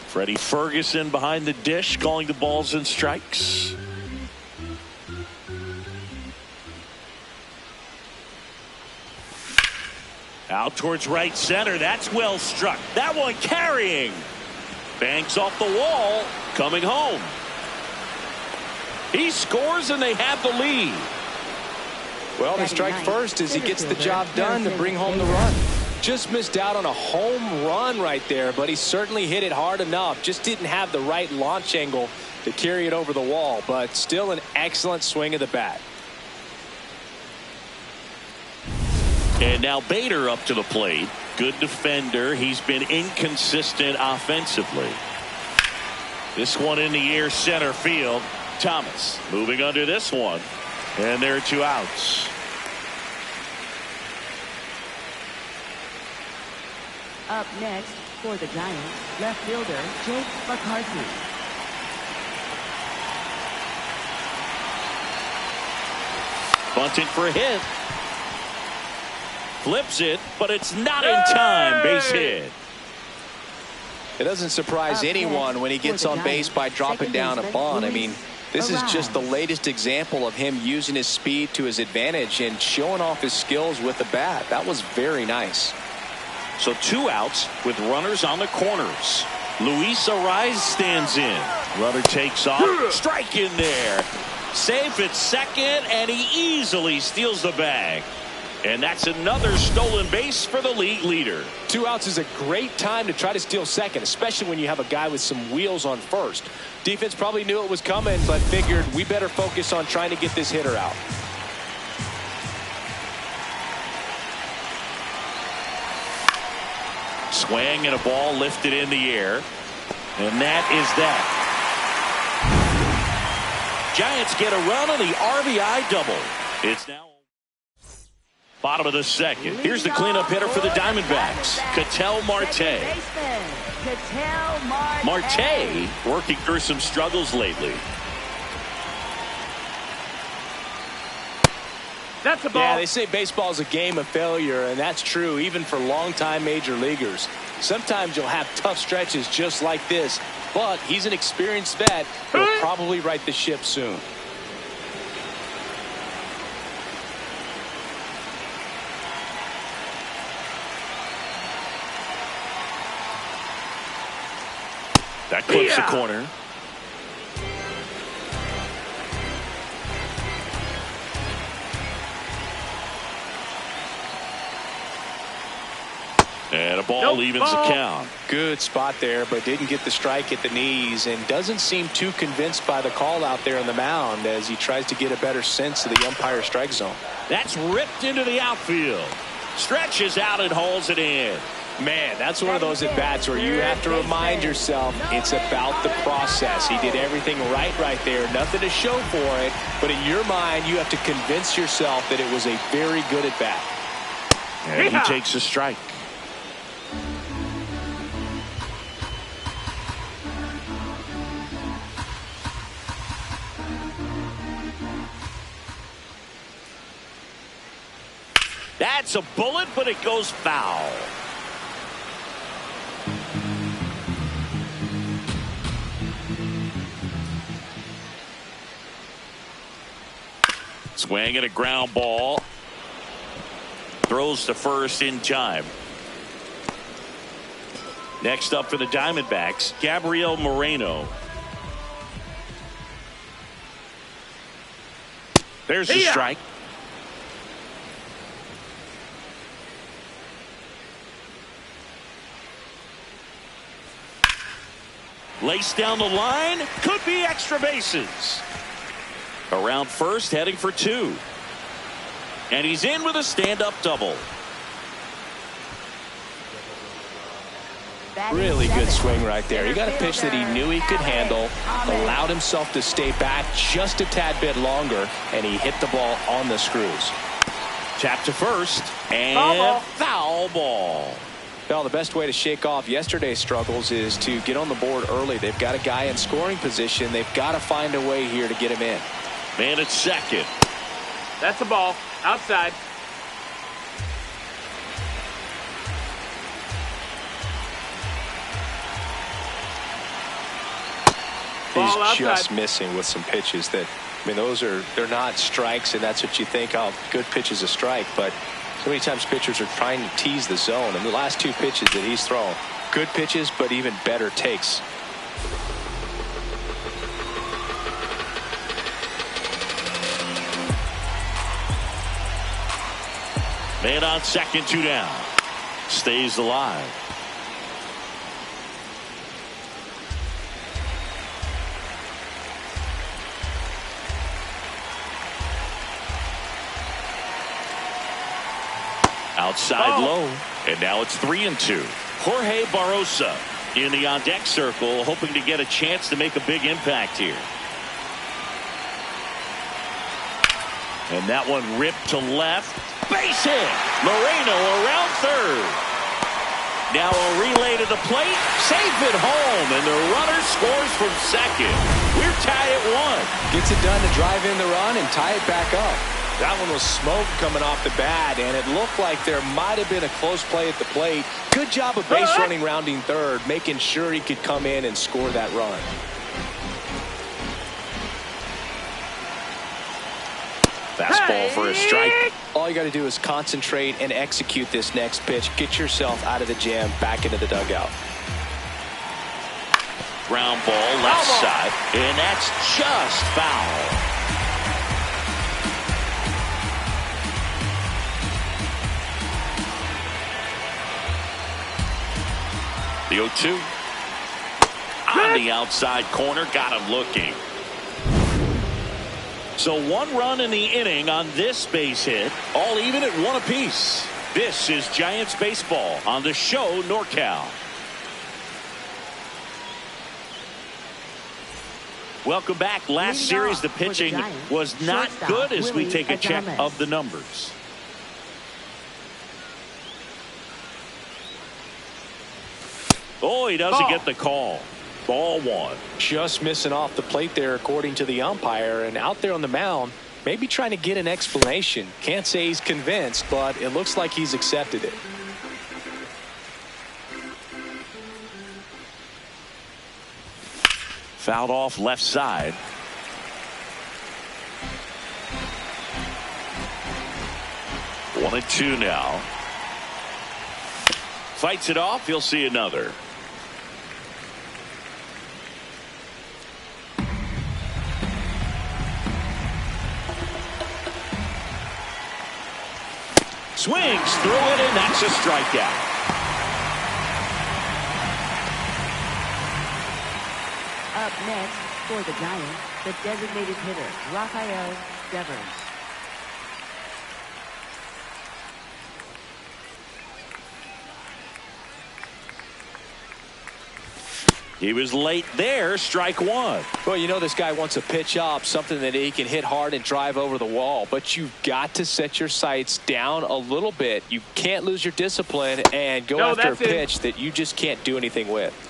Freddie Ferguson behind the dish, calling the balls and strikes. Out towards right center. That's well struck. That one carrying. Banks off the wall. Coming home. He scores and they have the lead. Well, they strike first as he gets the job done to bring home the run. Just missed out on a home run right there, but he certainly hit it hard enough. Just didn't have the right launch angle to carry it over the wall, but still an excellent swing of the bat. And now Bader up to the plate. Good defender. He's been inconsistent offensively. This one in the air, center field. Thomas moving under this one. And there are 2 outs. Up next for the Giants, left fielder Jake McCarthy. Bunting for a hit. Flips it, but it's not in time. Base hit. It doesn't surprise anyone when he gets on base by dropping down a bunt. I mean, this is just the latest example of him using his speed to his advantage and showing off his skills with the bat. That was very nice. So 2 outs with runners on the corners. Luis Ariz stands in. Runner takes off. Strike in there. Safe at second, and he easily steals the bag. And that's another stolen base for the league leader. 2 outs is a great time to try to steal second, especially when you have a guy with some wheels on first. Defense probably knew it was coming, but figured we better focus on trying to get this hitter out. Swing and a ball lifted in the air. And that is that. Giants get a run on the RBI double. It's now bottom of the second. Here's the cleanup hitter for the Diamondbacks, Ketel Marte. Marte working through some struggles lately. That's a ball. Yeah, they say baseball is a game of failure, and that's true even for longtime major leaguers. Sometimes you'll have tough stretches just like this, but he's an experienced vet. He'll probably right the ship soon. That clips the corner. And a ball evens the count. Good spot there, but didn't get the strike at the knees and doesn't seem too convinced by the call out there on the mound as he tries to get a better sense of the umpire strike zone. That's ripped into the outfield. Stretches out and hauls it in. Man, that's one of those at-bats where you have to remind yourself it's about the process. He did everything right there. Nothing to show for it, but in your mind, you have to convince yourself that it was a very good at-bat. And he takes a strike. That's a bullet, but it goes foul. Swing and a ground ball. Throws to first in time. Next up for the Diamondbacks, Gabriel Moreno. There's the strike. Lace down the line. Could be extra bases. Around first, heading for two. And he's in with a stand-up double. Really good swing right there. He got a pitch that he knew he could handle, allowed himself to stay back just a tad bit longer, and he hit the ball on the screws. Tap to first, and foul ball. Well, the best way to shake off yesterday's struggles is to get on the board early. They've got a guy in scoring position. They've got to find a way here to get him in. Man at second. That's a ball. Outside. He's just missing with some pitches that, I mean, they're not strikes, and that's what you think, oh, good pitch is a strike, but so many times pitchers are trying to tease the zone, and the last two pitches that he's thrown, good pitches, but even better takes. Man on second, two down. Stays alive. Outside low, and now it's 3-2. Jorge Barrosa in the on-deck circle, hoping to get a chance to make a big impact here. And that one ripped to left. Base hit. Moreno around third. Now a relay to the plate. Safe at home, and the runner scores from second. We're tied at 1. Gets it done to drive in the run and tie it back up. That one was smoke coming off the bat, and it looked like there might have been a close play at the plate. Good job of base running rounding third, making sure he could come in and score that run. Fastball for a strike. All you got to do is concentrate and execute this next pitch. Get yourself out of the jam, back into the dugout. Ground ball, left side, and that's just foul. The 0-2. On the outside corner, got him looking. So 1 run in the inning on this base hit, all even at 1 apiece. This is Giants baseball on the show NorCal. Welcome back. Last series, the pitching was not good as we take a check of the numbers. Oh, he doesn't get the call. Ball one. Just missing off the plate there, according to the umpire. And out there on the mound, maybe trying to get an explanation. Can't say he's convinced, but it looks like he's accepted it. Fouled off left side. One and two now. Fights it off. He'll see another. Swings through it, and that's a strikeout. Up next for the Giants, the designated hitter, Rafael Devers. He was late there. Strike one. Well, you know this guy wants a pitch up, something that he can hit hard and drive over the wall. But you've got to set your sights down a little bit. You can't lose your discipline and go after a pitch that you just can't do anything with.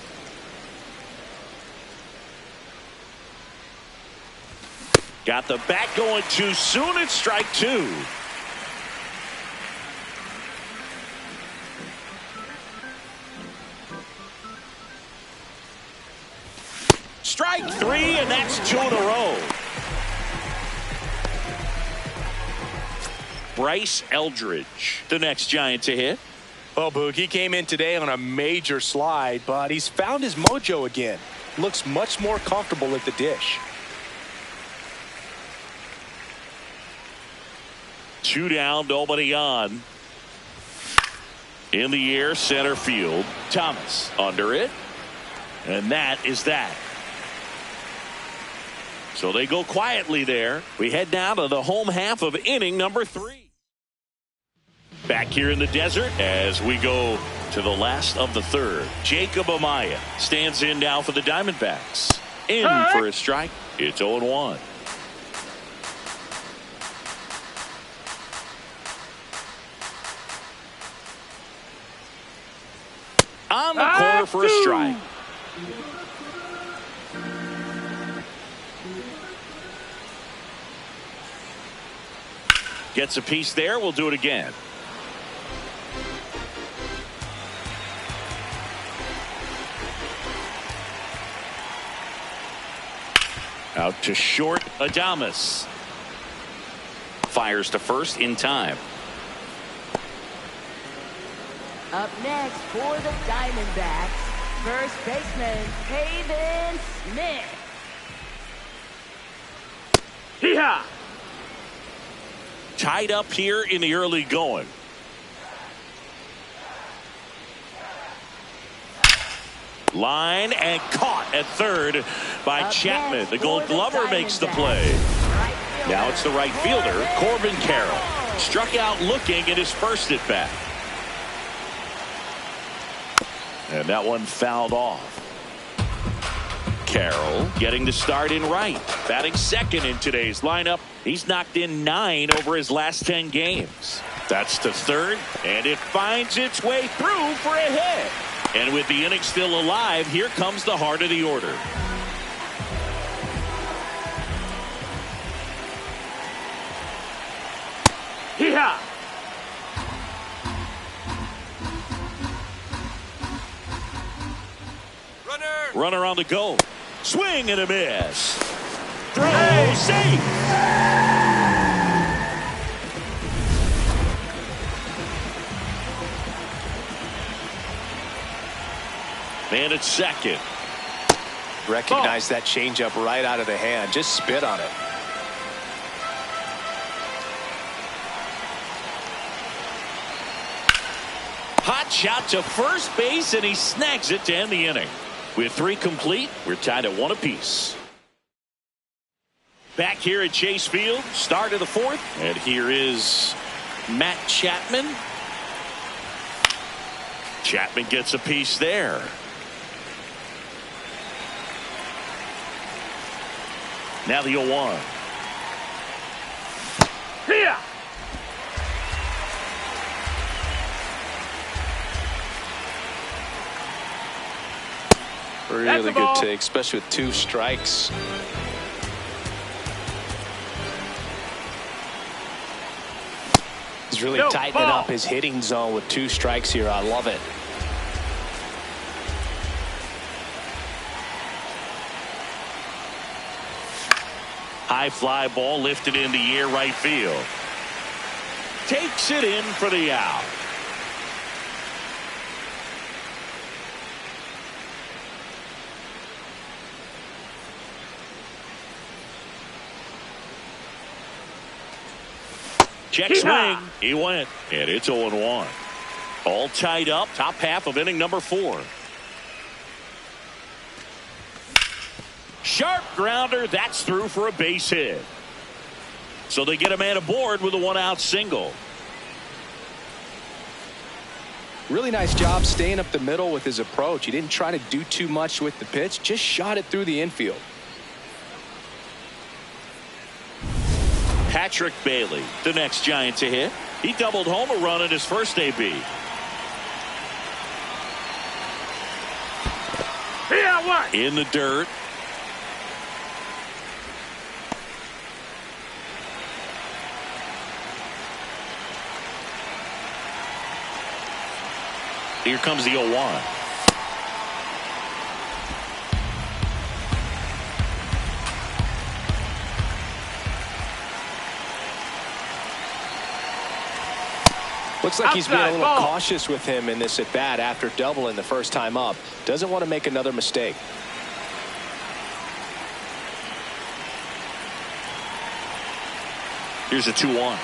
Got the bat going too soon. It's strike two. Strike three, and that's two in a row. Bryce Eldridge, the next Giant to hit. Well, Boog, he came in today on a major slide, but he's found his mojo again. Looks much more comfortable at the dish. Two down, nobody on. In the air, center field. Thomas under it. And that is that. So they go quietly there. We head down to the home half of inning number 3. Back here in the desert as we go to the last of the third. Jacob Amaya stands in now for the Diamondbacks. In for a strike. It's 0-1. On the corner for a strike. Gets a piece there. We'll do it again. Out to short, Adames. Fires to first in time. Up next for the Diamondbacks, first baseman, Haven Smith. Hee-haw! Tied up here in the early going. Line and caught at third by Chapman. The Gold Glover makes the play. Now it's the right fielder, Corbin Carroll. Struck out looking at his first at bat. And that one fouled off. Carroll getting the start in right. Batting second in today's lineup. He's knocked in 9 over his last 10 games. That's to third, and it finds its way through for a hit. And with the inning still alive, here comes the heart of the order. Hee-haw! Runner on the go. Swing and a miss. Throw safe. Man at second. Recognize that changeup right out of the hand. Just spit on it. Hot shot to first base, and he snags it to end the inning. With 3 complete, we're tied at 1 apiece. Back here at Chase Field, start of the 4th, and here is Matt Chapman. Chapman gets a piece there. Now the 0-1. Here. Really good take, especially with 2 strikes. He's really tightening up his hitting zone with 2 strikes here. I love it. High fly ball lifted in the air right field. Takes it in for the out. Check swing. He went. And it's 0-1. All tied up. Top half of inning number 4. Sharp grounder. That's through for a base hit. So they get a man aboard with a 1-out single. Really nice job staying up the middle with his approach. He didn't try to do too much with the pitch. Just shot it through the infield. Patrick Bailey, the next Giant to hit. He doubled home a run in his first AB. In the dirt. Here comes the 0-1. Looks like he's being a little cautious with him in this at bat after doubling the first time up. Doesn't want to make another mistake. Here's a 2-1.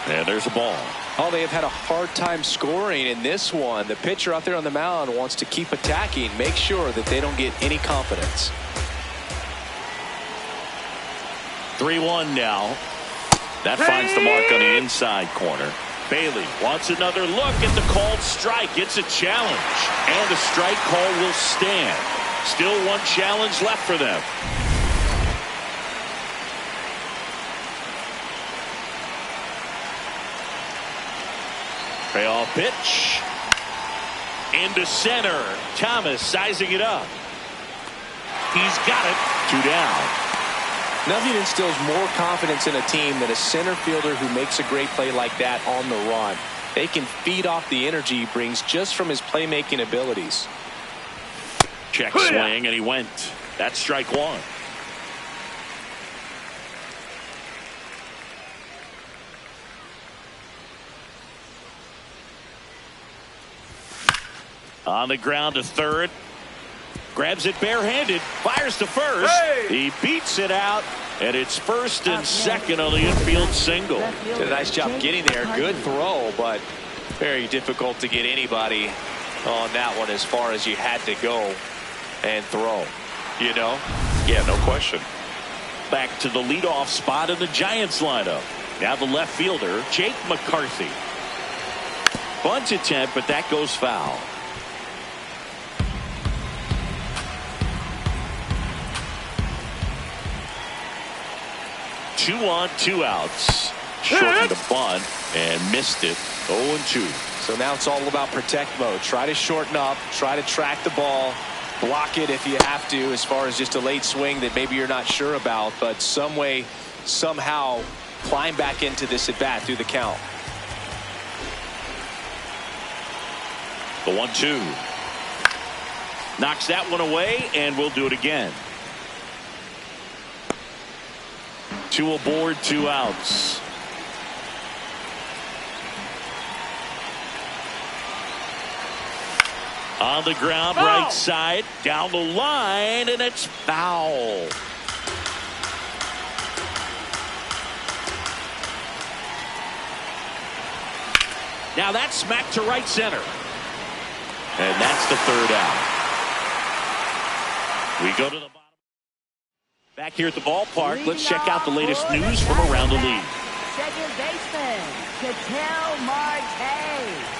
And there's a ball. Oh, they have had a hard time scoring in this one. The pitcher out there on the mound wants to keep attacking, make sure that they don't get any confidence. 3-1 now. That finds the mark on the inside corner. Bailey wants another look at the called strike. It's a challenge. And the strike call will stand. Still 1 challenge left for them. Payoff pitch. Into center. Thomas sizing it up. He's got it. 2 down. Nothing instills more confidence in a team than a center fielder who makes a great play like that on the run. They can feed off the energy he brings just from his playmaking abilities. Check swing, and he went. That's strike 1. On the ground to third. Grabs it barehanded. Fires to first. He beats it out. And it's first and second on the infield single. Did a nice job getting there. Good throw, but very difficult to get anybody on that one as far as you had to go and throw. You know? Yeah, no question. Back to the leadoff spot in the Giants lineup. Now the left fielder, Jake McCarthy. Bunt attempt, but that goes foul. 2 on, 2 outs. Shortened the bunt and missed it. 0-2. So now it's all about protect mode. Try to shorten up. Try to track the ball. Block it if you have to, as far as just a late swing that maybe you're not sure about. But some way, somehow, climb back into this at bat through the count. The 1-2. Knocks that one away, and we'll do it again. 2 aboard, 2 outs. On the ground, right side, down the line, and it's foul. Now that's smacked to right center. And that's the 3rd out. We go to the bottom. Back here at the ballpark, let's check out the latest news from around the league. Second baseman, Ketel Marte.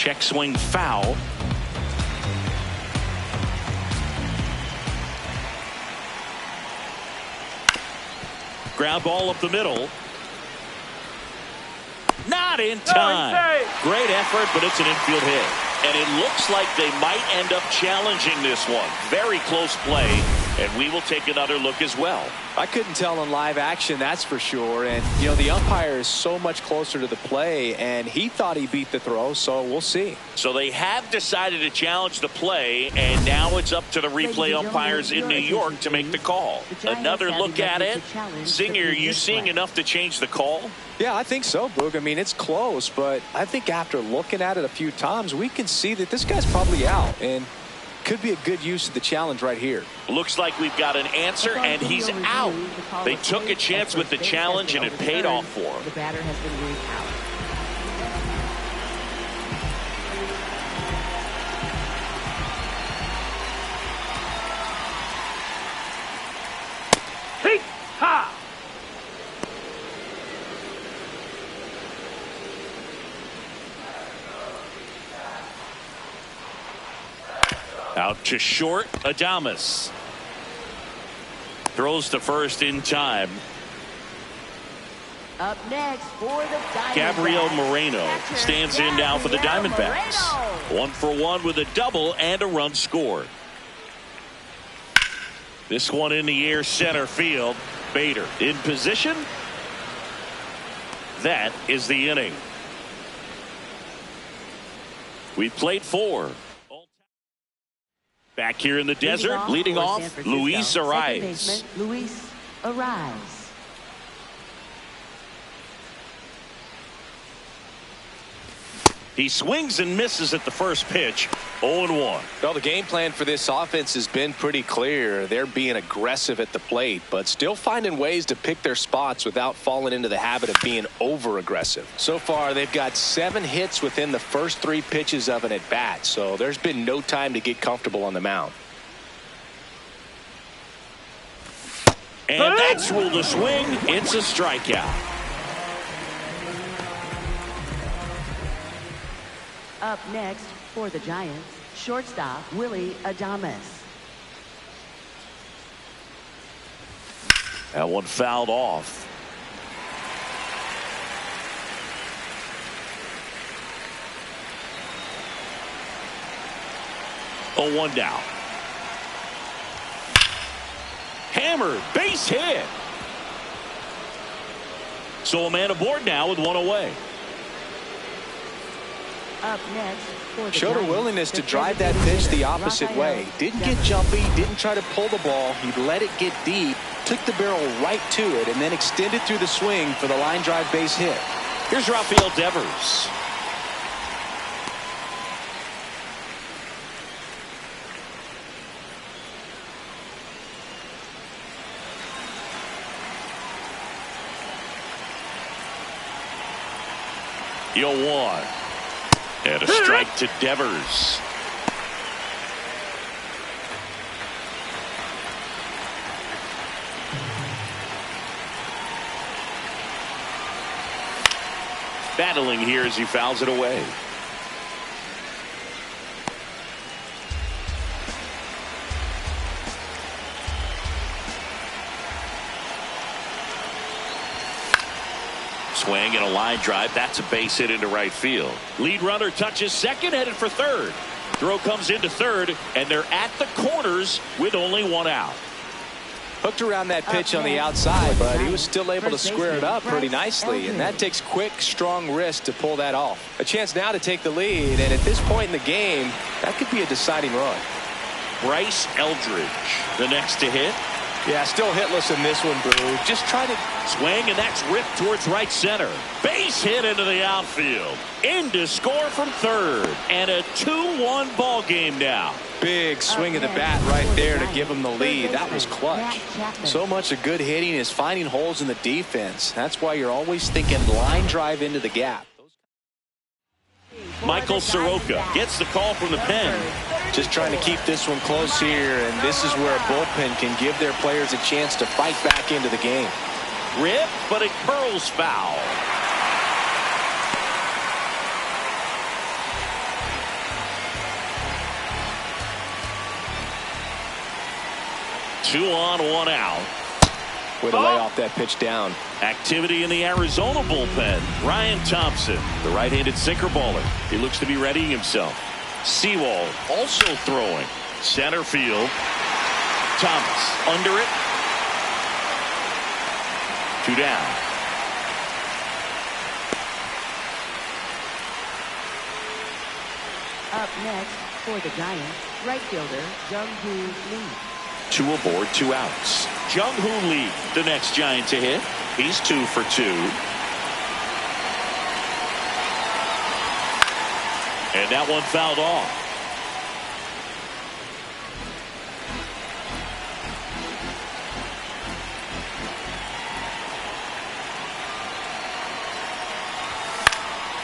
Check swing foul. Ground ball up the middle. Not in time. Great effort, but it's an infield hit. And it looks like they might end up challenging this one. Very close play, and we will take another look as well. I couldn't tell in live action, that's for sure. And, you know, the umpire is so much closer to the play, and he thought he beat the throw, so we'll see. So they have decided to challenge the play, and now it's up to the replay umpires in New York to make the call. Another look at it. Singer, are you seeing enough to change the call? Yeah, I think so, Boog. I mean, it's close, but I think after looking at it a few times, we can see that this guy's probably out, and could be a good use of the challenge right here. Looks like we've got an answer, and he's out. They took a chance with the challenge, and it paid off for him. The batter has been ruled out. Ha! Out to short, Adames. Throws to first in time. Up next for the Diamondbacks, Gabriel Moreno catcher stands in now for the Gabriel Diamondbacks. Moreno. 1 for 1 with a double and a run scored. This one in the air, center field. Bader in position. That is the inning. We played 4. Back here in the desert, leading off, Luis Ariz. Luis Ariz. He swings and misses at the first pitch. 0-1. Well, the game plan for this offense has been pretty clear. They're being aggressive at the plate, but still finding ways to pick their spots without falling into the habit of being over-aggressive. So far, they've got 7 hits within the first 3 pitches of an at-bat, so there's been no time to get comfortable on the mound. And that's ruled a swing. It's a strikeout. Up next for the Giants, shortstop Willie Adames. That one fouled off. Oh, 1 down. Hammered, base hit. So a man aboard now with 1 away. Up next for the Showed a Giants, willingness to the drive that designated pitch the hitter, opposite Rafael way. Didn't get jumpy, didn't try to pull the ball. He let it get deep, took the barrel right to it, and then extended through the swing for the line drive base hit. Here's Rafael Devers. Yo, 1. And a strike to Devers. Battling here as he fouls it away. Swing and a line drive. That's a base hit into right field. Lead runner touches second, headed for third. Throw comes into third, and they're at the corners with only 1 out. Hooked around that pitch on the outside, but he was still able to square it up pretty nicely, and that takes quick, strong wrist to pull that off. A chance now to take the lead, and at this point in the game, that could be a deciding run. Bryce Eldridge, the next to hit. Yeah, still hitless in this one, Boo. Just try to swing, and that's ripped towards right center. Base hit into the outfield. In to score from third. And a 2-1 ball game now. Big swing of the bat right there to give him the lead. That was clutch. So much of good hitting is finding holes in the defense. That's why you're always thinking line drive into the gap. Michael Soroka gets the call from the pen. Just trying to keep this one close here, and this is where a bullpen can give their players a chance to fight back into the game. Rip, but it curls foul. 2 on, 1 out. Way to lay off that pitch down. Activity in the Arizona bullpen. Ryan Thompson, the right-handed sinker baller. He looks to be readying himself. Sewald also throwing. Center field. Thomas under it. 2 down. Up next for the Giants, right fielder Jung-Hoo Lee. 2 aboard, 2 outs. Jung-Hoo Lee, the next Giant to hit. He's 2 for 2. And that one fouled off.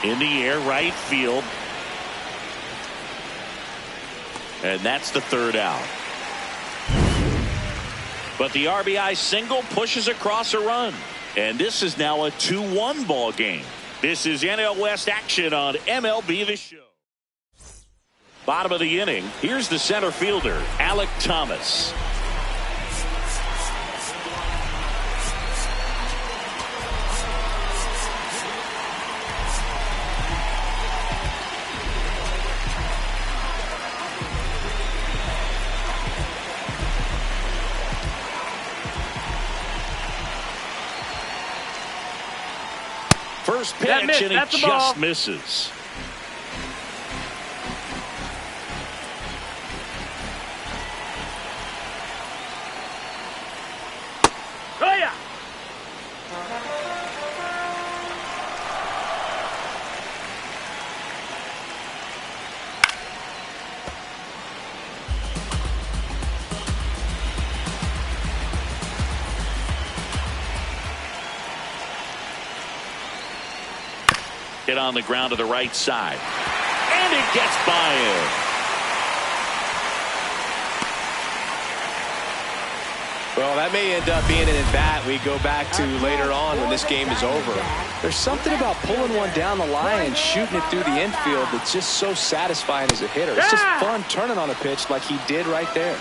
In the air, right field. And that's the 3rd out. But the RBI single pushes across a run. And this is now a 2-1 ball game. This is NL West action on MLB The Show. Bottom of the inning. Here's the center fielder, Alek Thomas. First pitch, and it just misses. Oh, yeah. Hit on the ground to the right side. And it gets by him. Well, that may end up being an at-bat we go back to later on when this game is over. There's something about pulling one down the line and shooting it through the infield that's just so satisfying as a hitter. It's just fun turning on a pitch like he did right there.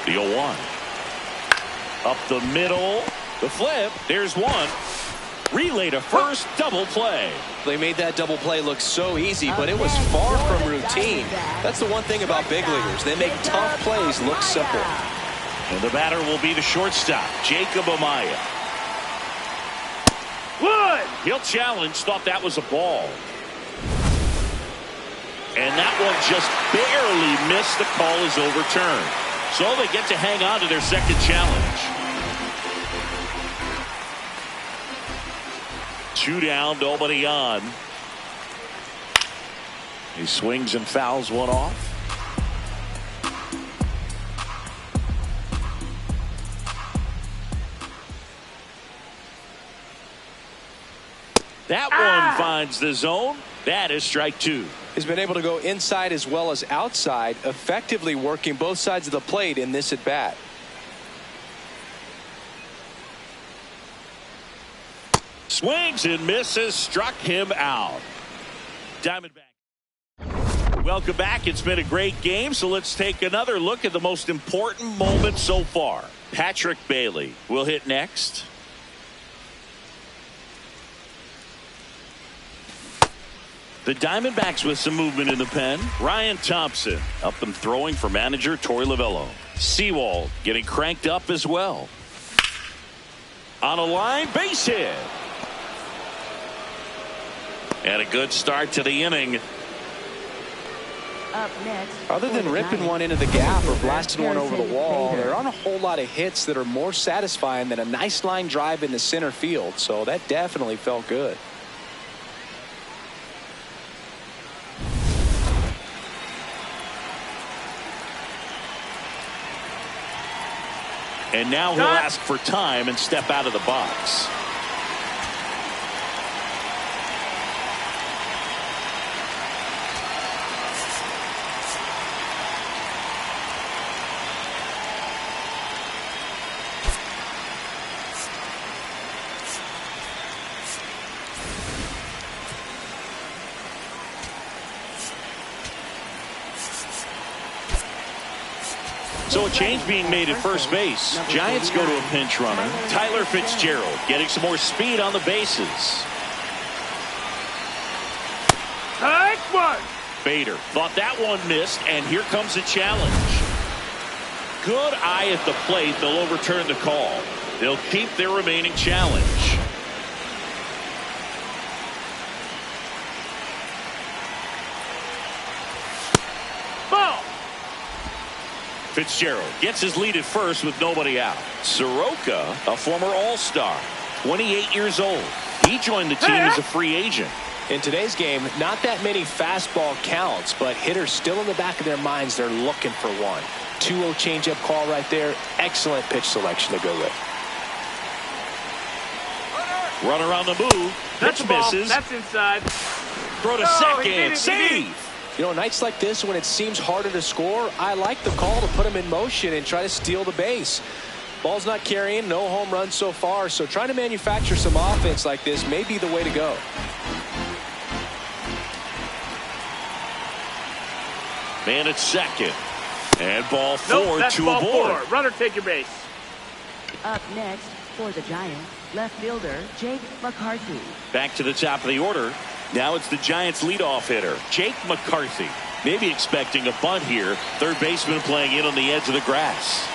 The 0-1. Up the middle. The flip. There's one. Relay to first. Double play. They made that double play look so easy, but it was far from routine. That's the one thing about big leaguers. They make tough plays look simple. And the batter will be the shortstop, Jacob Amaya. Wood. He'll challenge. Thought that was a ball. And that one just barely missed. The call is overturned. So they get to hang on to their second challenge. 2 down, nobody on. He swings and fouls one off. That one finds the zone. That is strike 2. He's been able to go inside as well as outside, effectively working both sides of the plate in this at bat. Swings and misses, struck him out. Diamondback. Welcome back. It's been a great game, so let's take another look at the most important moment so far. Patrick Bailey will hit next. The Diamondbacks with some movement in the pen. Ryan Thompson up and throwing for manager Torey Lovullo. Sewald getting cranked up as well. On a line, base hit. And a good start to the inning. Up next, other than ripping one into the gap or blasting one over the wall, there aren't a whole lot of hits that are more satisfying than a nice line drive into center field. So that definitely felt good. And now he'll ask for time and step out of the box. So a change being made at first base. Giants go to a pinch runner. Tyler Fitzgerald getting some more speed on the bases. Nice one. Bader thought that one missed, and here comes a challenge. Good eye at the plate. They'll overturn the call. They'll keep their remaining challenge. Ball. Fitzgerald gets his lead at first with nobody out. Soroka, a former All-Star, 28 years old. He joined the team as a free agent. In today's game, not that many fastball counts, but hitters still in the back of their minds, they're looking for one. 2-0 changeup call right there. Excellent pitch selection to go with. Runner on the move. That's Pitch the ball. misses. That's inside. Throw to No, he second. did it. Save. You know, nights like this when it seems harder to score, I like the call to put him in motion and try to steal the base. Ball's not carrying, no home runs so far, so trying to manufacture some offense like this may be the way to go. Man at second. And ball four Nope, that's to ball aboard. 4. Runner, take your base. Up next for the Giants, left fielder Jake McCarthy. Back to the top of the order. Now it's the Giants leadoff hitter, Jake McCarthy. Maybe expecting a bunt here. Third baseman playing in on the edge of the grass.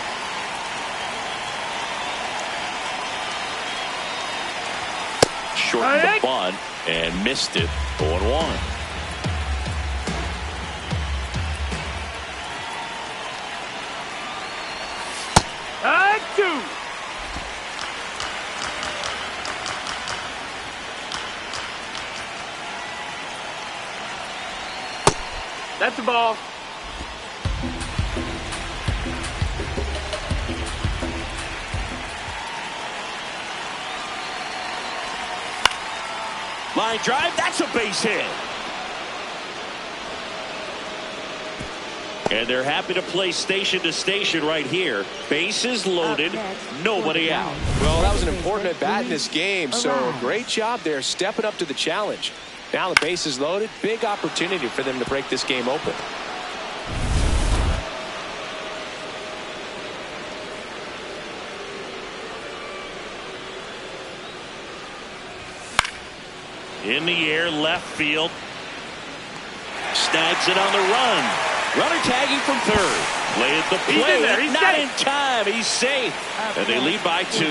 Shortened the bunt and missed it. 0-1. Strike 2. That's the ball. Line drive, that's a base hit. And they're happy to play station to station right here. Bases loaded, nobody out. Well, that was an important at bat in this game, so great job there stepping up to the challenge. Now the base is loaded. Big opportunity for them to break this game open. In the air, left field. Snags it on the run. Runner tagging from third. Play at the plate. Not in time. He's safe. And they lead by 2.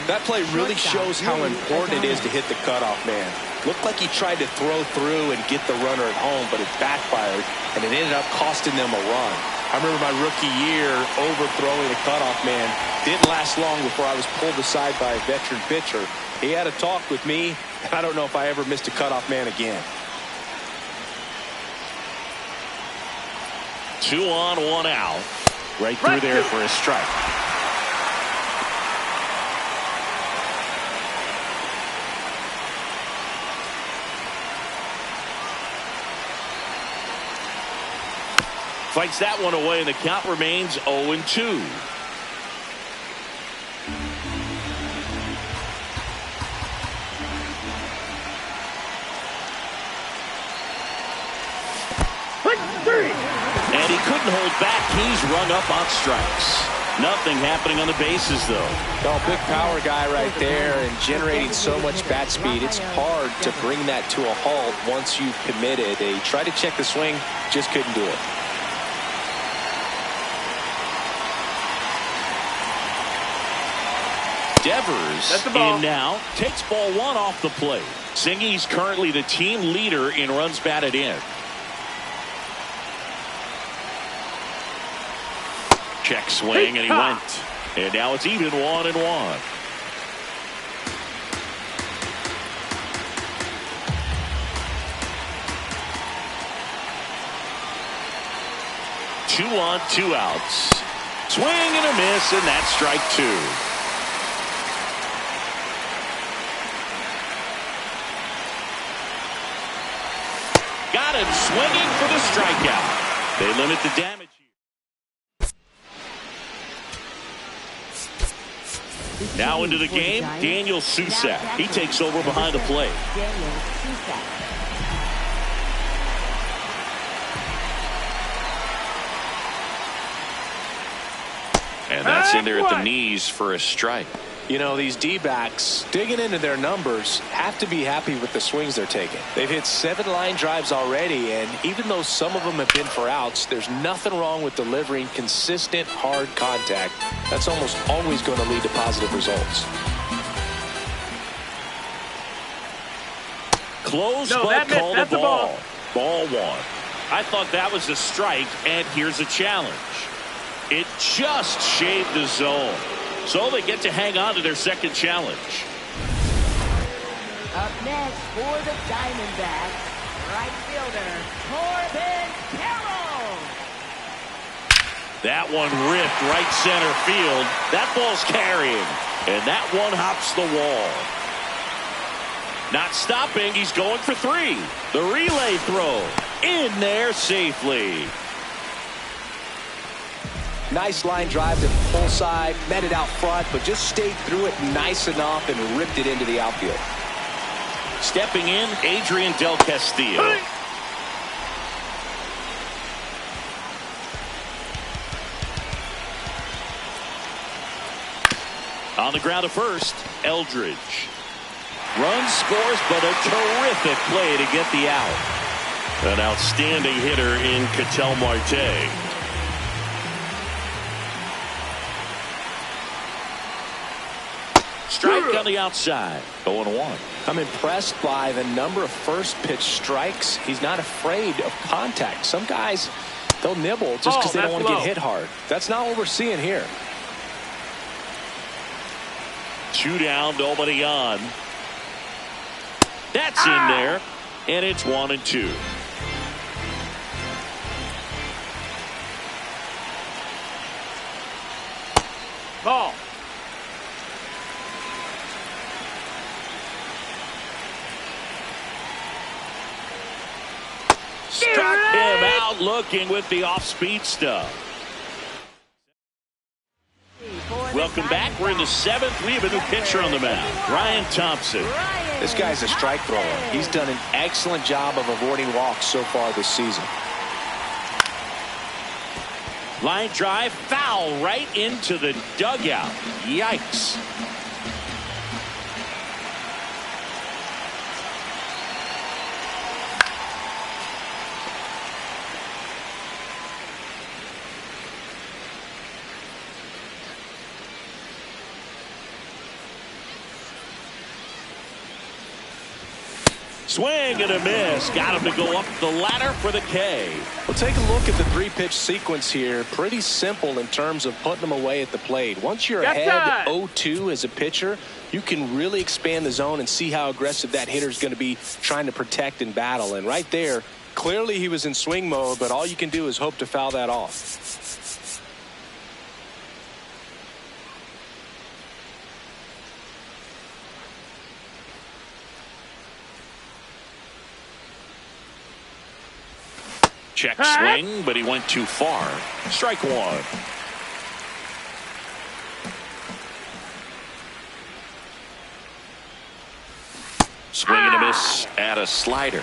That play really shows how important it is to hit the cutoff man. Looked like he tried to throw through and get the runner at home, but it backfired, and it ended up costing them a run. I remember my rookie year overthrowing a cutoff man. Didn't last long before I was pulled aside by a veteran pitcher. He had a talk with me, and I don't know if I ever missed a cutoff man again. 2 on, 1 out. Right through there for a strike. Fights that one away, and the count remains 0-2. And he couldn't hold back. He's rung up on strikes. Nothing happening on the bases, though. Oh, big power guy right there and generating so much bat speed. It's hard to bring that to a halt once you've committed. He tried to check the swing, just couldn't do it. Devers in now, takes ball 1 off the plate. Singy's currently the team leader in runs batted in. Check swing, and he went. And now it's even 1-1. Two on, 2 outs. Swing and a miss, and that's strike 2. Got him swinging for the strikeout. They limit the damage here. Now into the game, Daniel Susak. He takes over behind the plate. gets in there at the knees for a strike. You know, these D-backs digging into their numbers have to be happy with the swings they're taking. They've hit 7 line drives already, and even though some of them have been for outs, there's nothing wrong with delivering consistent, hard contact. That's almost always going to lead to positive results. Close, but called a ball. Ball 1. I thought that was a strike, and here's a challenge. It just shaved the zone. So they get to hang on to their second challenge. Up next for the Diamondbacks, right fielder, Corbin Carroll. That one ripped right center field. That ball's carrying, and that one hops the wall. Not stopping, he's going for 3. The relay throw in there safely. Nice line drive to the pull side, met it out front, but just stayed through it nice enough and ripped it into the outfield. Stepping in, Adrian Del Castillo. Hey. On the ground to first, Eldridge. Run scores, but a terrific play to get the out. An outstanding hitter in Ketel Marte. Strike on the outside. 0-1. I'm impressed by the number of first pitch strikes. He's not afraid of contact. Some guys, they'll nibble just because they don't want to get hit hard. That's not what we're seeing here. 2 down, nobody on. That's in there, and it's 1-2. Ball. Struck him out looking with the off-speed stuff. Welcome back. We're in the 7th. We have a new pitcher on the mound, Ryan Thompson. This guy's a strike thrower. He's done an excellent job of avoiding walks so far this season. Line drive, foul right into the dugout. Yikes. Swing and a miss. Got him to go up the ladder for the K. Well, take a look at the 3-pitch sequence here. Pretty simple in terms of putting them away at the plate. Once you're ahead 0-2 as a pitcher, you can really expand the zone and see how aggressive that hitter is going to be trying to protect and battle. And right there, clearly he was in swing mode, but all you can do is hope to foul that off. Check swing, but he went too far. Strike 1. Swing and a miss at a slider.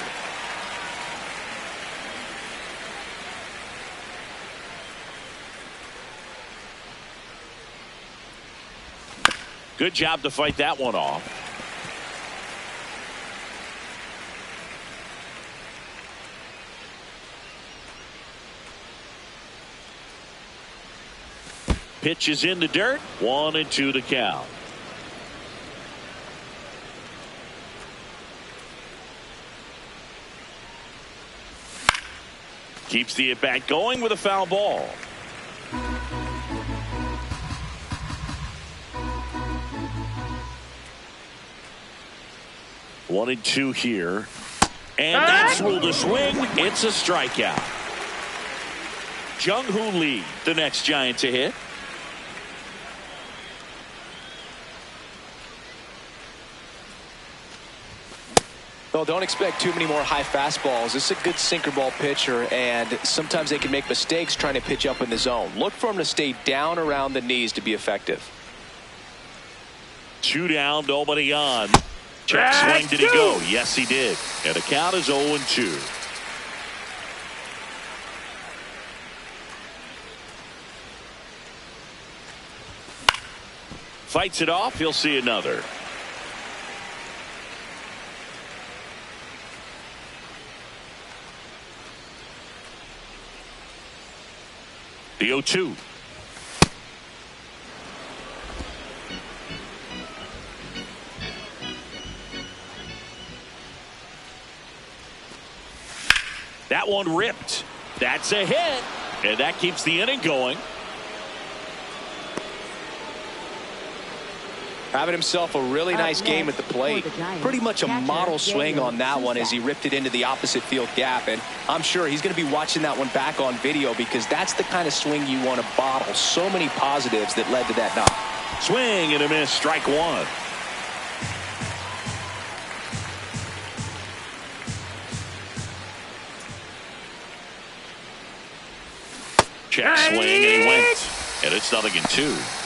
Good job to fight that one off. Pitch is in the dirt. 1-2 to count. Keeps the at-bat going with a foul ball. One and two here. And that's ruled a swing. It's a strikeout. Jung-Hoo Lee, the next Giant to hit. Well, don't expect too many more high fastballs. This is a good sinker ball pitcher, and sometimes they can make mistakes trying to pitch up in the zone. Look for him to stay down around the knees to be effective. 2 down, nobody on. Check swing, did he go? Yes, he did. And the count is 0-2. Fights it off. He'll see another. The 0-2. That one ripped. That's a hit. And that keeps the inning going. Having himself a really nice game at the plate. Pretty much a model swing on that one as he ripped it into the opposite field gap. And I'm sure he's going to be watching that one back on video because that's the kind of swing you want to bottle. So many positives that led to that knock. Swing and a miss. Strike one. Check swing, and he went. And it's 0-2.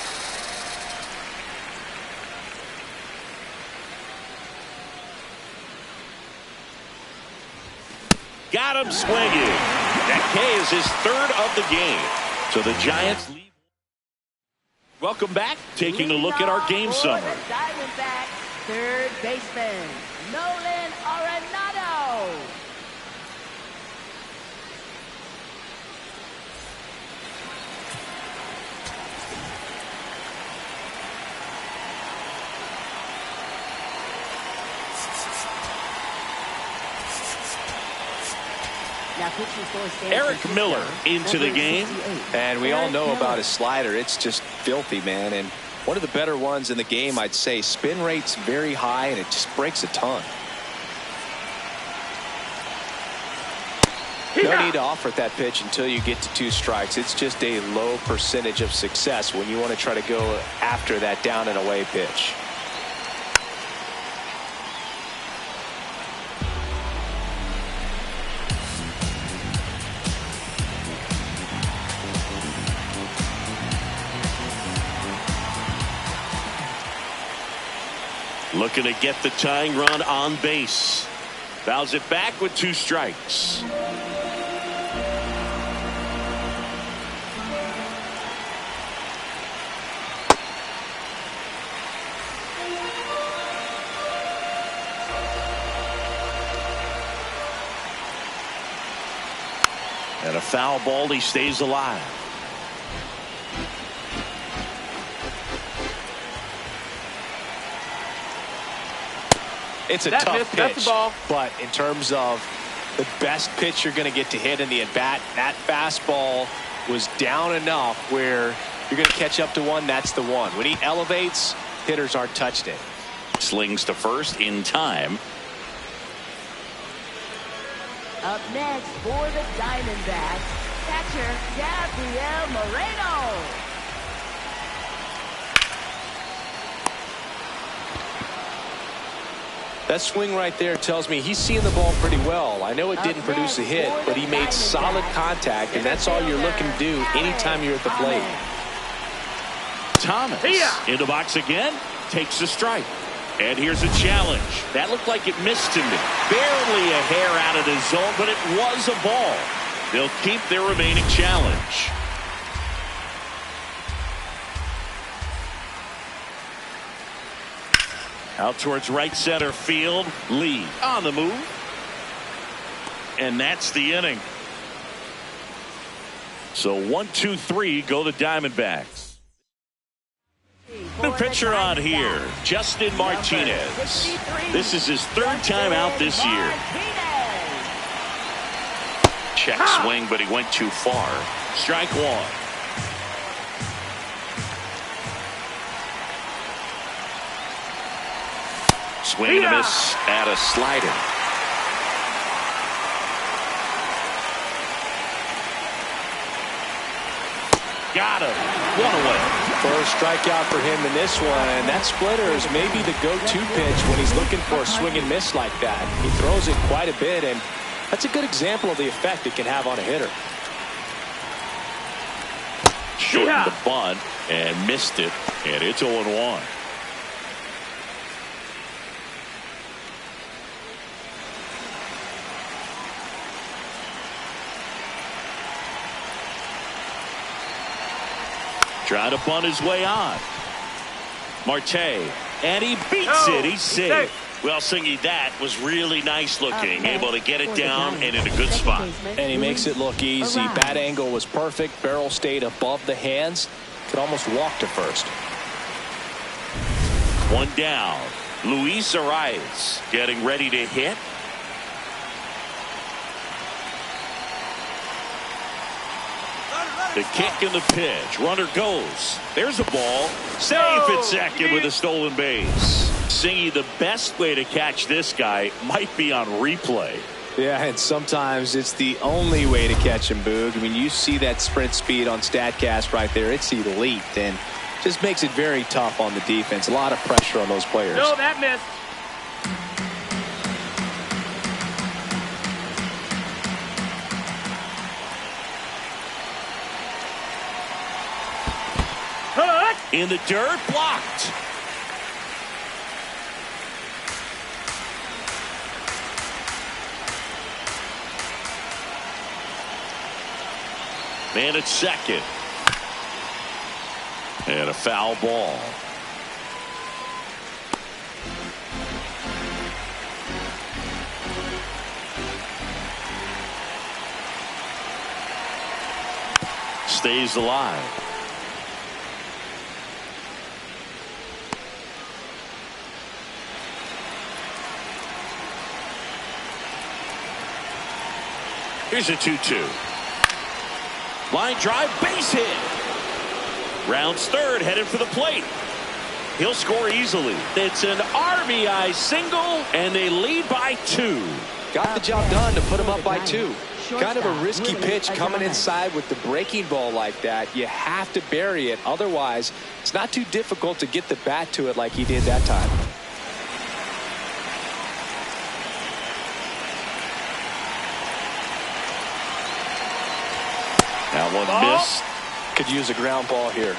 Got him swinging. That K is his third of the game. So the Giants lead. Welcome back. Taking a look at our game summary. Diamondback, third baseman, Nolan Arenado. Eric Miller into the game. And we all know about his slider. It's just filthy, man. And one of the better ones in the game, I'd say. Spin rate's very high, and it just breaks a ton. No need to offer that pitch until you get to 2 strikes. It's just a low percentage of success when you want to try to go after that down and away pitch. Looking to get the tying run on base. Fouls it back with 2 strikes. And a foul ball. He stays alive. It's a tough pitch, but in terms of the best pitch you're going to get to hit in the at-bat, that fastball was down enough where you're going to catch up to one. That's the one. When he elevates, hitters aren't touched it. Slings to first in time. Up next for the Diamondbacks, catcher Gabriel Moreno. That swing right there tells me he's seeing the ball pretty well. I know it didn't produce a hit, but he made solid contact, and that's all you're looking to do anytime you're at the plate. Thomas in the box again, takes a strike. And here's a challenge. That looked like it missed him. Barely a hair out of the zone, but it was a ball. They'll keep their remaining challenge. Out towards right center field. Lee on the move. And that's the inning. So 1, 2, 3 go the Diamondbacks. New pitcher on here, Justin Martinez. This is his 3rd time out this year. Check swing, but he went too far. Strike one. Swing and a miss at a slider. Got him. One away. First strikeout for him in this one, and that splitter is maybe the go-to pitch when he's looking for a swing and miss like that. He throws it quite a bit, and that's a good example of the effect it can have on a hitter. Shortened the bunt and missed it, and it's 0-1. Trying to bunt his way on. Marte, and he beats it. He's safe. Well, Singy, that was really nice looking. Able to get it down and in a good spot. And he makes it look easy. Bat angle was perfect. Barrel stayed above the hands. Could almost walk to first. One down. Luis Arias getting ready to hit. The kick and the pitch. Runner goes. There's a ball. Safe at second with a stolen base. Singy, the best way to catch this guy might be on replay. Yeah, and sometimes it's the only way to catch him, Boog. I mean, you see that sprint speed on StatCast right there. It's elite, and just makes it very tough on the defense. A lot of pressure on those players. No, that missed. In the dirt, blocked. Man at second. And a foul ball. Stays alive. Here's a 2-2. Line drive, base hit. Rounds third, headed for the plate. He'll score easily. It's an RBI single, and they lead by 2. Got the job done to put him up by 2. Kind of a risky pitch coming inside with the breaking ball like that. You have to bury it. Otherwise, it's not too difficult to get the bat to it like he did that time. That one missed. Could use a ground ball here.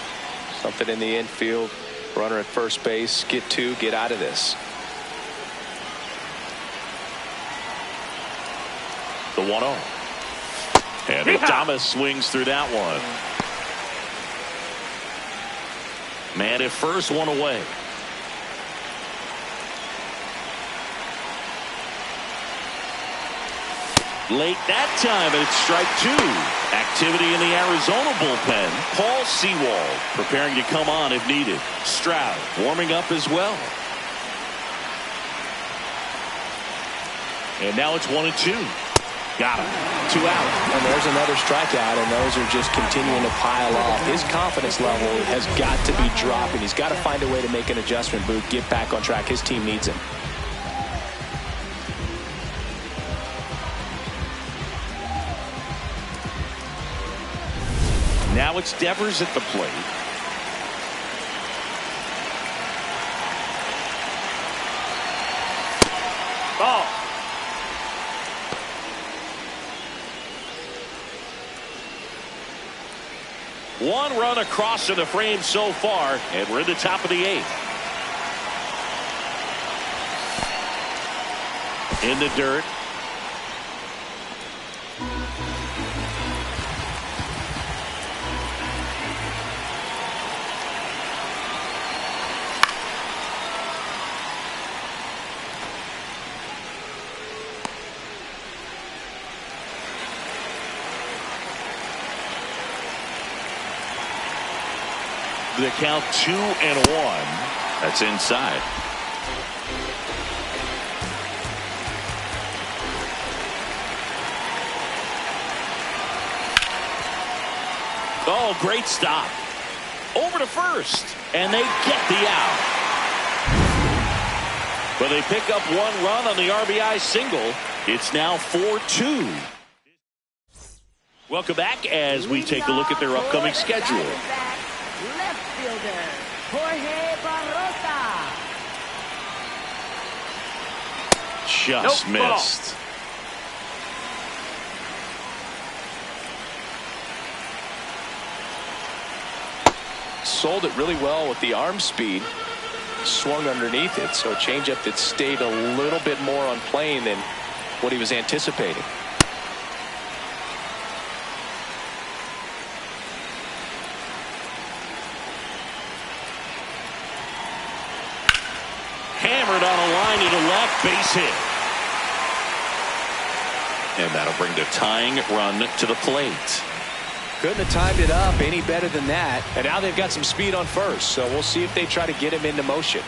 Something in the infield. Runner at first base. Get 2. Get out of this. The 1-0. And Adames swings through that one. Man at first, one away. Late that time, and it's strike 2. Activity in the Arizona bullpen. Paul Sewald preparing to come on if needed. Stroud warming up as well. And now it's 1-2. Got him. 2 out. And there's another strikeout, and those are just continuing to pile up. His confidence level has got to be dropping. He's got to find a way to make an adjustment, Boog. Get back on track. His team needs him. Now it's Devers at the plate. Ball. One run across in the frame so far, and we're in the top of the 8th. In the dirt. The count 2-1. That's inside. Oh, great stop. Over to first. And they get the out. But they pick up 1 run on the RBI single. It's now 4-2. Welcome back as we take a look at their upcoming schedule. Left fielder, Jorge Barrosa. Just missed. Sold it really well with the arm speed. Swung underneath it, so a changeup that stayed a little bit more on plane than what he was anticipating. Hammered on a line to the left, base hit. And that'll bring the tying run to the plate. Couldn't have timed it up any better than that. And now they've got some speed on first, so we'll see if they try to get him into motion.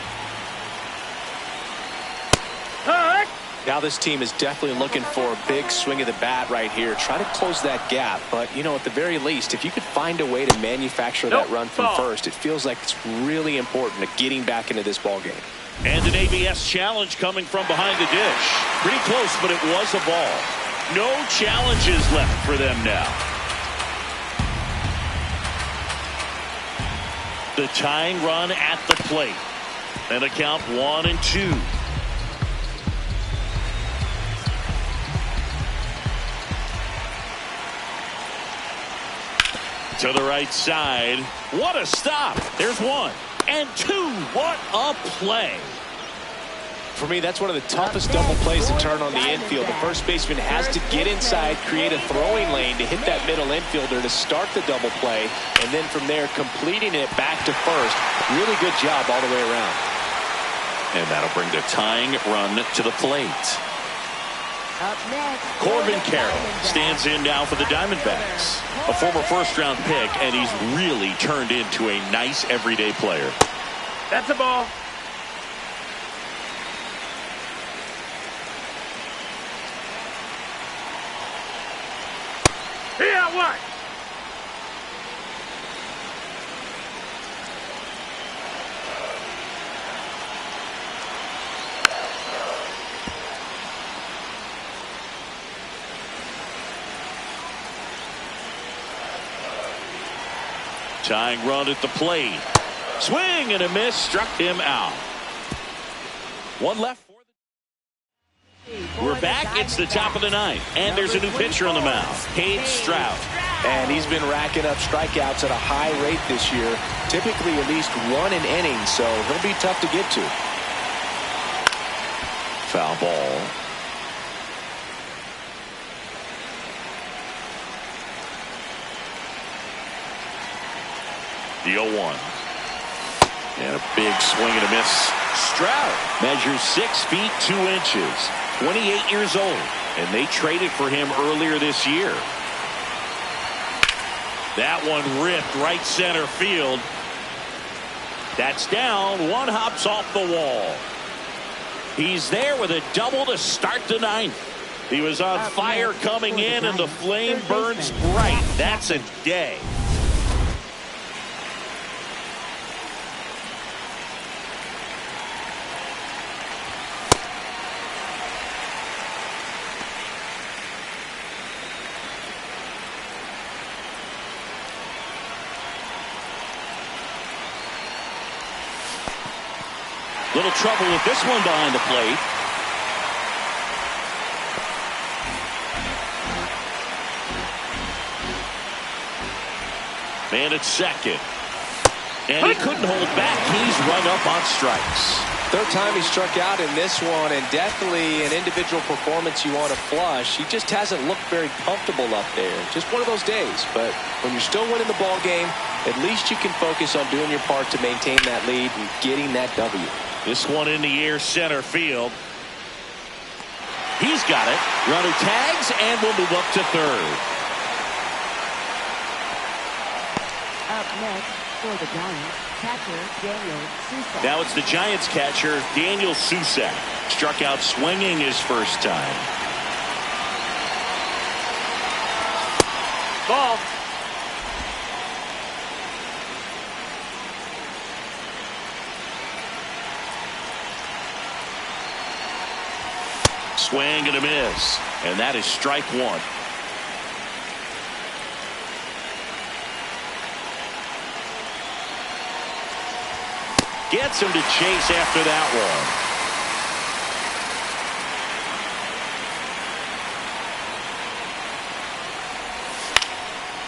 Now this team is definitely looking for a big swing of the bat right here. Try to close that gap. But, you know, at the very least, if you could find a way to manufacture that run from first, it feels like it's really important to getting back into this ball game. And an ABS challenge coming from behind the dish. Pretty close, but it was a ball. No challenges left for them now. The tying run at the plate. And a count 1-2. To the right side. What a stop. There's 1 and 2. What a play. For me, that's one of the toughest double plays to turn on the infield. The first baseman has to get inside, create a throwing lane to hit that middle infielder to start the double play, and then from there completing it back to first. Really good job all the way around. And that'll bring the tying run to the plate. Up next, Corbin Carroll stands in now for the Diamondbacks. A former first-round pick, and he's really turned into a nice everyday player. That's a ball. Yeah, what? Tying run at the plate. Swing and a miss, struck him out. 1 left. We're back. It's the top of the 9th, and there's a new pitcher on the mound, Paige Stroud. And he's been racking up strikeouts at a high rate this year, typically at least 1 an inning, so he'll be tough to get to. Foul ball. The 0-1. And a big swing and a miss. Stroud measures 6 feet 2 inches. 28 years old, and they traded for him earlier this year. That one ripped right center field. That's down. 1 hops off the wall. He's there with a double to start the 9th. He was on fire coming in, and the flame burns bright. That's a day. Little trouble with this one behind the plate. Man at second. And he couldn't hold back. He's run up on strikes. Third time he struck out in this one, and definitely an individual performance you want to flush. He just hasn't looked very comfortable up there. Just one of those days. But when you're still winning the ball game, at least you can focus on doing your part to maintain that lead and getting that W. This one in the air, center field. He's got it. Runner tags and will move up to third. Up next for the Giants, catcher Daniel Susak. Now it's the Giants catcher, Daniel Susak. Struck out swinging his first time. Ball. Swing and a miss. And that is strike 1. Gets him to chase after that one.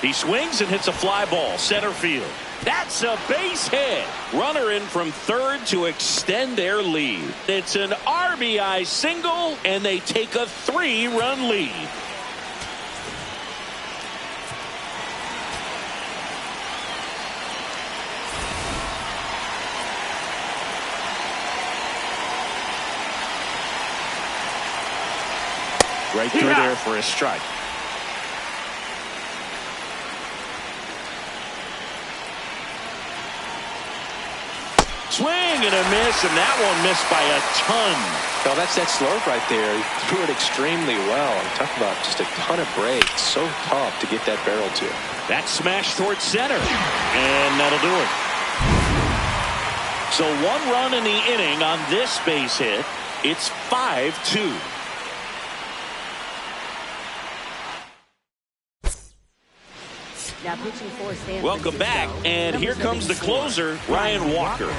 He swings and hits a fly ball center field. That's a base hit. Runner in from third to extend their lead. It's an RBI single, and they take a 3-run lead. Right through there for a strike. Swing and a miss, and that one missed by a ton. No, that's that slurve right there. He threw it extremely well. Talk about just a ton of breaks. So tough to get that barrel to. That smash towards center, and that'll do it. So 1 run in the inning on this base hit. It's 5-2. Now pitching for San Welcome back, and here comes the closer, Ryan Walker.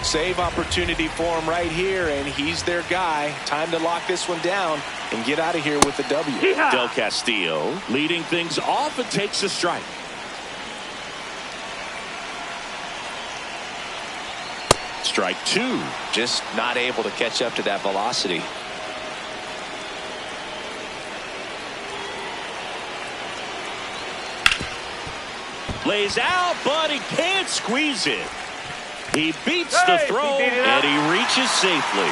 Save opportunity for him right here, and he's their guy. Time to lock this one down and get out of here with the W. Del Castillo leading things off and takes a strike. Strike 2. Just not able to catch up to that velocity. Lays out, but he can't squeeze it. He beats the throw, and he reaches safely.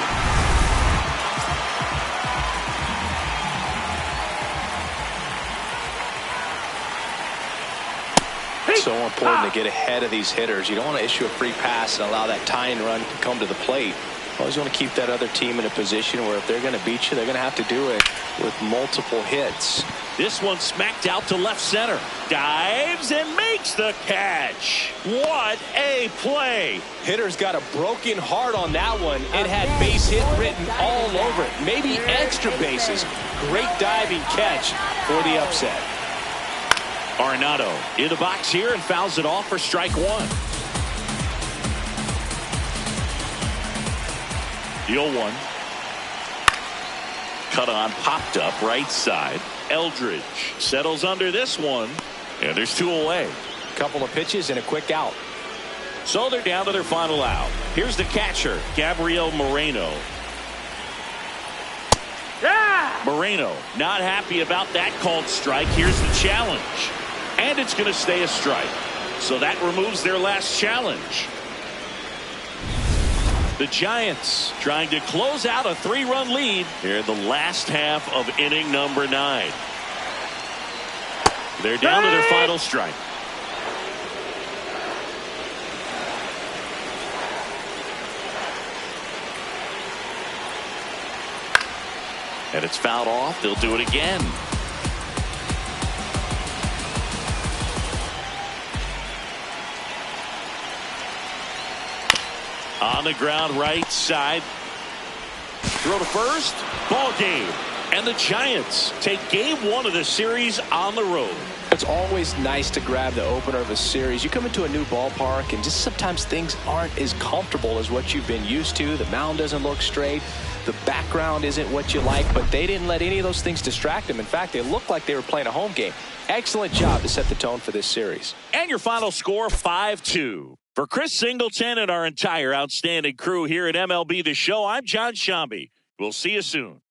So important to get ahead of these hitters. You don't want to issue a free pass and allow that tying run to come to the plate. You always want to keep that other team in a position where if they're going to beat you, they're going to have to do it with multiple hits. This one smacked out to left center. Dives and makes the catch. What a play. Hitter's got a broken heart on that one. It had base hit written all over it. Maybe extra bases. Great diving catch for the upset. Arenado in the box here and fouls it off for strike 1. The 0-1. Cut on, popped up right side. Eldridge settles under this one, and there's 2 away. Couple of pitches and a quick out. So they're down to their final out. Here's the catcher, Gabriel Moreno. Moreno not happy about that called strike. Here's the challenge, and it's going to stay a strike. So that removes their last challenge. The Giants trying to close out a 3-run lead here in the last half of inning number 9. They're down to their final strike. And it's fouled off. They'll do it again. On the ground right side. Throw to first. Ball game. And the Giants take game 1 of the series on the road. It's always nice to grab the opener of a series. You come into a new ballpark and just sometimes things aren't as comfortable as what you've been used to. The mound doesn't look straight. The background isn't what you like, but they didn't let any of those things distract them. In fact, they looked like they were playing a home game. Excellent job to set the tone for this series. And your final score, 5-2. For Chris Singleton and our entire outstanding crew here at MLB The Show, I'm John Shambi. We'll see you soon.